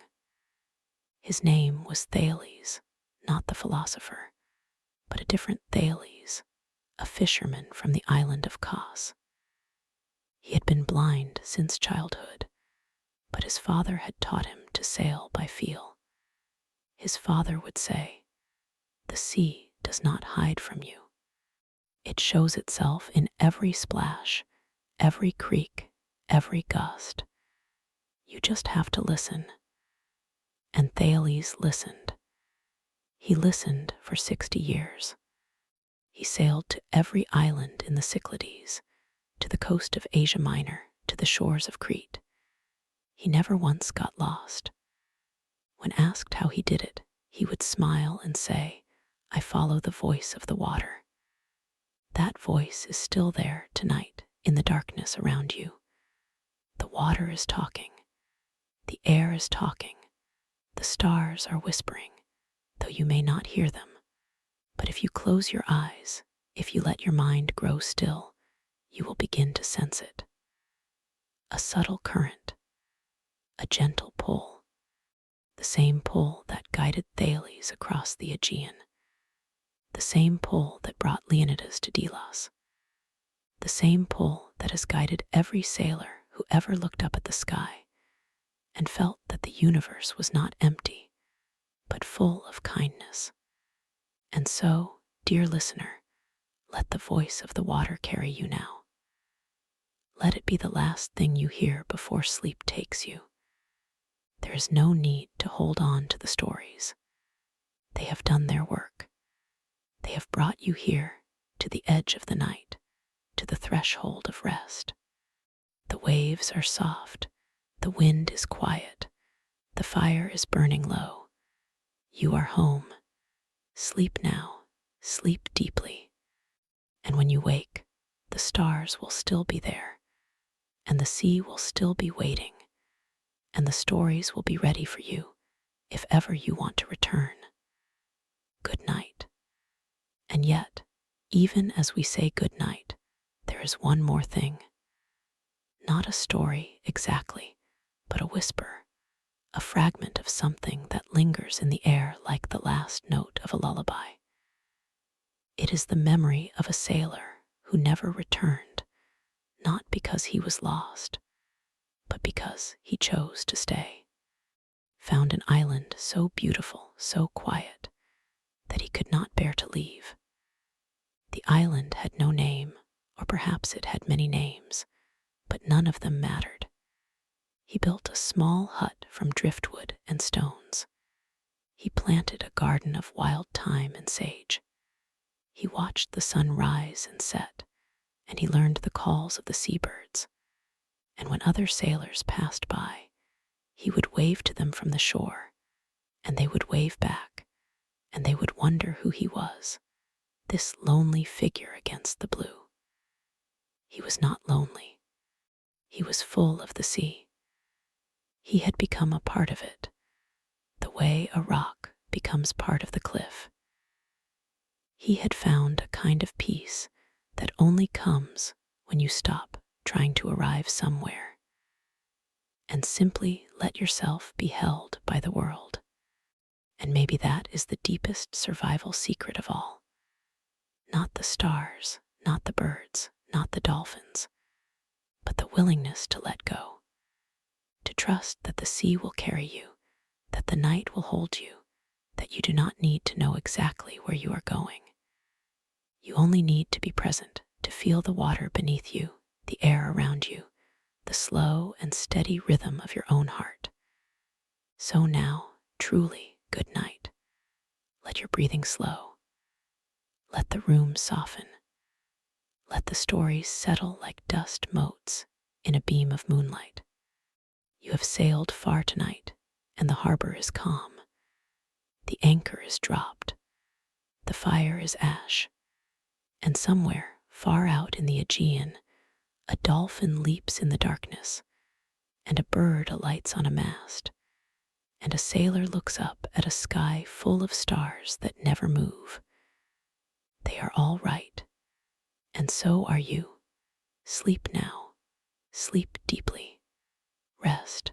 His name was Thales, not the philosopher, but a different Thales, a fisherman from the island of Kos. He had been blind since childhood, but his father had taught him to sail by feel. His father would say, "The sea does not hide from you. It shows itself in every splash, every creak, every gust. You just have to listen." And Thales listened. He listened for 60 years. He sailed to every island in the Cyclades, to the coast of Asia Minor, to the shores of Crete. He never once got lost. When asked how he did it, he would smile and say, "I follow the voice of the water." That voice is still there tonight in the darkness around you. The water is talking. The air is talking. The stars are whispering, though you may not hear them. But if you close your eyes, if you let your mind grow still, you will begin to sense it. A subtle current, a gentle pull, the same pull that guided Thales across the Aegean, the same pull that brought Leonidas to Delos, the same pull that has guided every sailor who ever looked up at the sky and felt that the universe was not empty, but full of kindness. And so, dear listener, let the voice of the water carry you now. Let it be the last thing you hear before sleep takes you. There is no need to hold on to the stories. They have done their work. They have brought you here, to the edge of the night, to the threshold of rest. The waves are soft, the wind is quiet, the fire is burning low. You are home. Sleep now, sleep deeply. And when you wake, the stars will still be there, and the sea will still be waiting, and the stories will be ready for you if ever you want to return. Good night. And yet, even as we say good night, there is one more thing. Not a story exactly, but a whisper, a fragment of something that lingers in the air like the last note of a lullaby. It is the memory of a sailor who never returned, not because he was lost, but because he chose to stay. Found an island so beautiful, so quiet, that he could not bear to leave. The island had no name, or perhaps it had many names, but none of them mattered. He built a small hut from driftwood and stones. He planted a garden of wild thyme and sage. He watched the sun rise and set, and he learned the calls of the seabirds. And when other sailors passed by, he would wave to them from the shore, and they would wave back, and they would wonder who he was, this lonely figure against the blue. He was not lonely. He was full of the sea. He had become a part of it, the way a rock becomes part of the cliff. He had found a kind of peace that only comes when you stop trying to arrive somewhere and simply let yourself be held by the world. And maybe that is the deepest survival secret of all. Not the stars, not the birds, not the dolphins, but the willingness to let go, to trust that the sea will carry you, that the night will hold you, that you do not need to know exactly where you are going. You only need to be present, to feel the water beneath you, the air around you, the slow and steady rhythm of your own heart. So now, truly, good night. Let your breathing slow. Let the room soften. Let the stories settle like dust motes in a beam of moonlight. You have sailed far tonight, and the harbor is calm. The anchor is dropped. The fire is ash. And somewhere, far out in the Aegean, a dolphin leaps in the darkness, and a bird alights on a mast, and a sailor looks up at a sky full of stars that never move. They are all right, and so are you. Sleep now. Sleep deeply. Rest.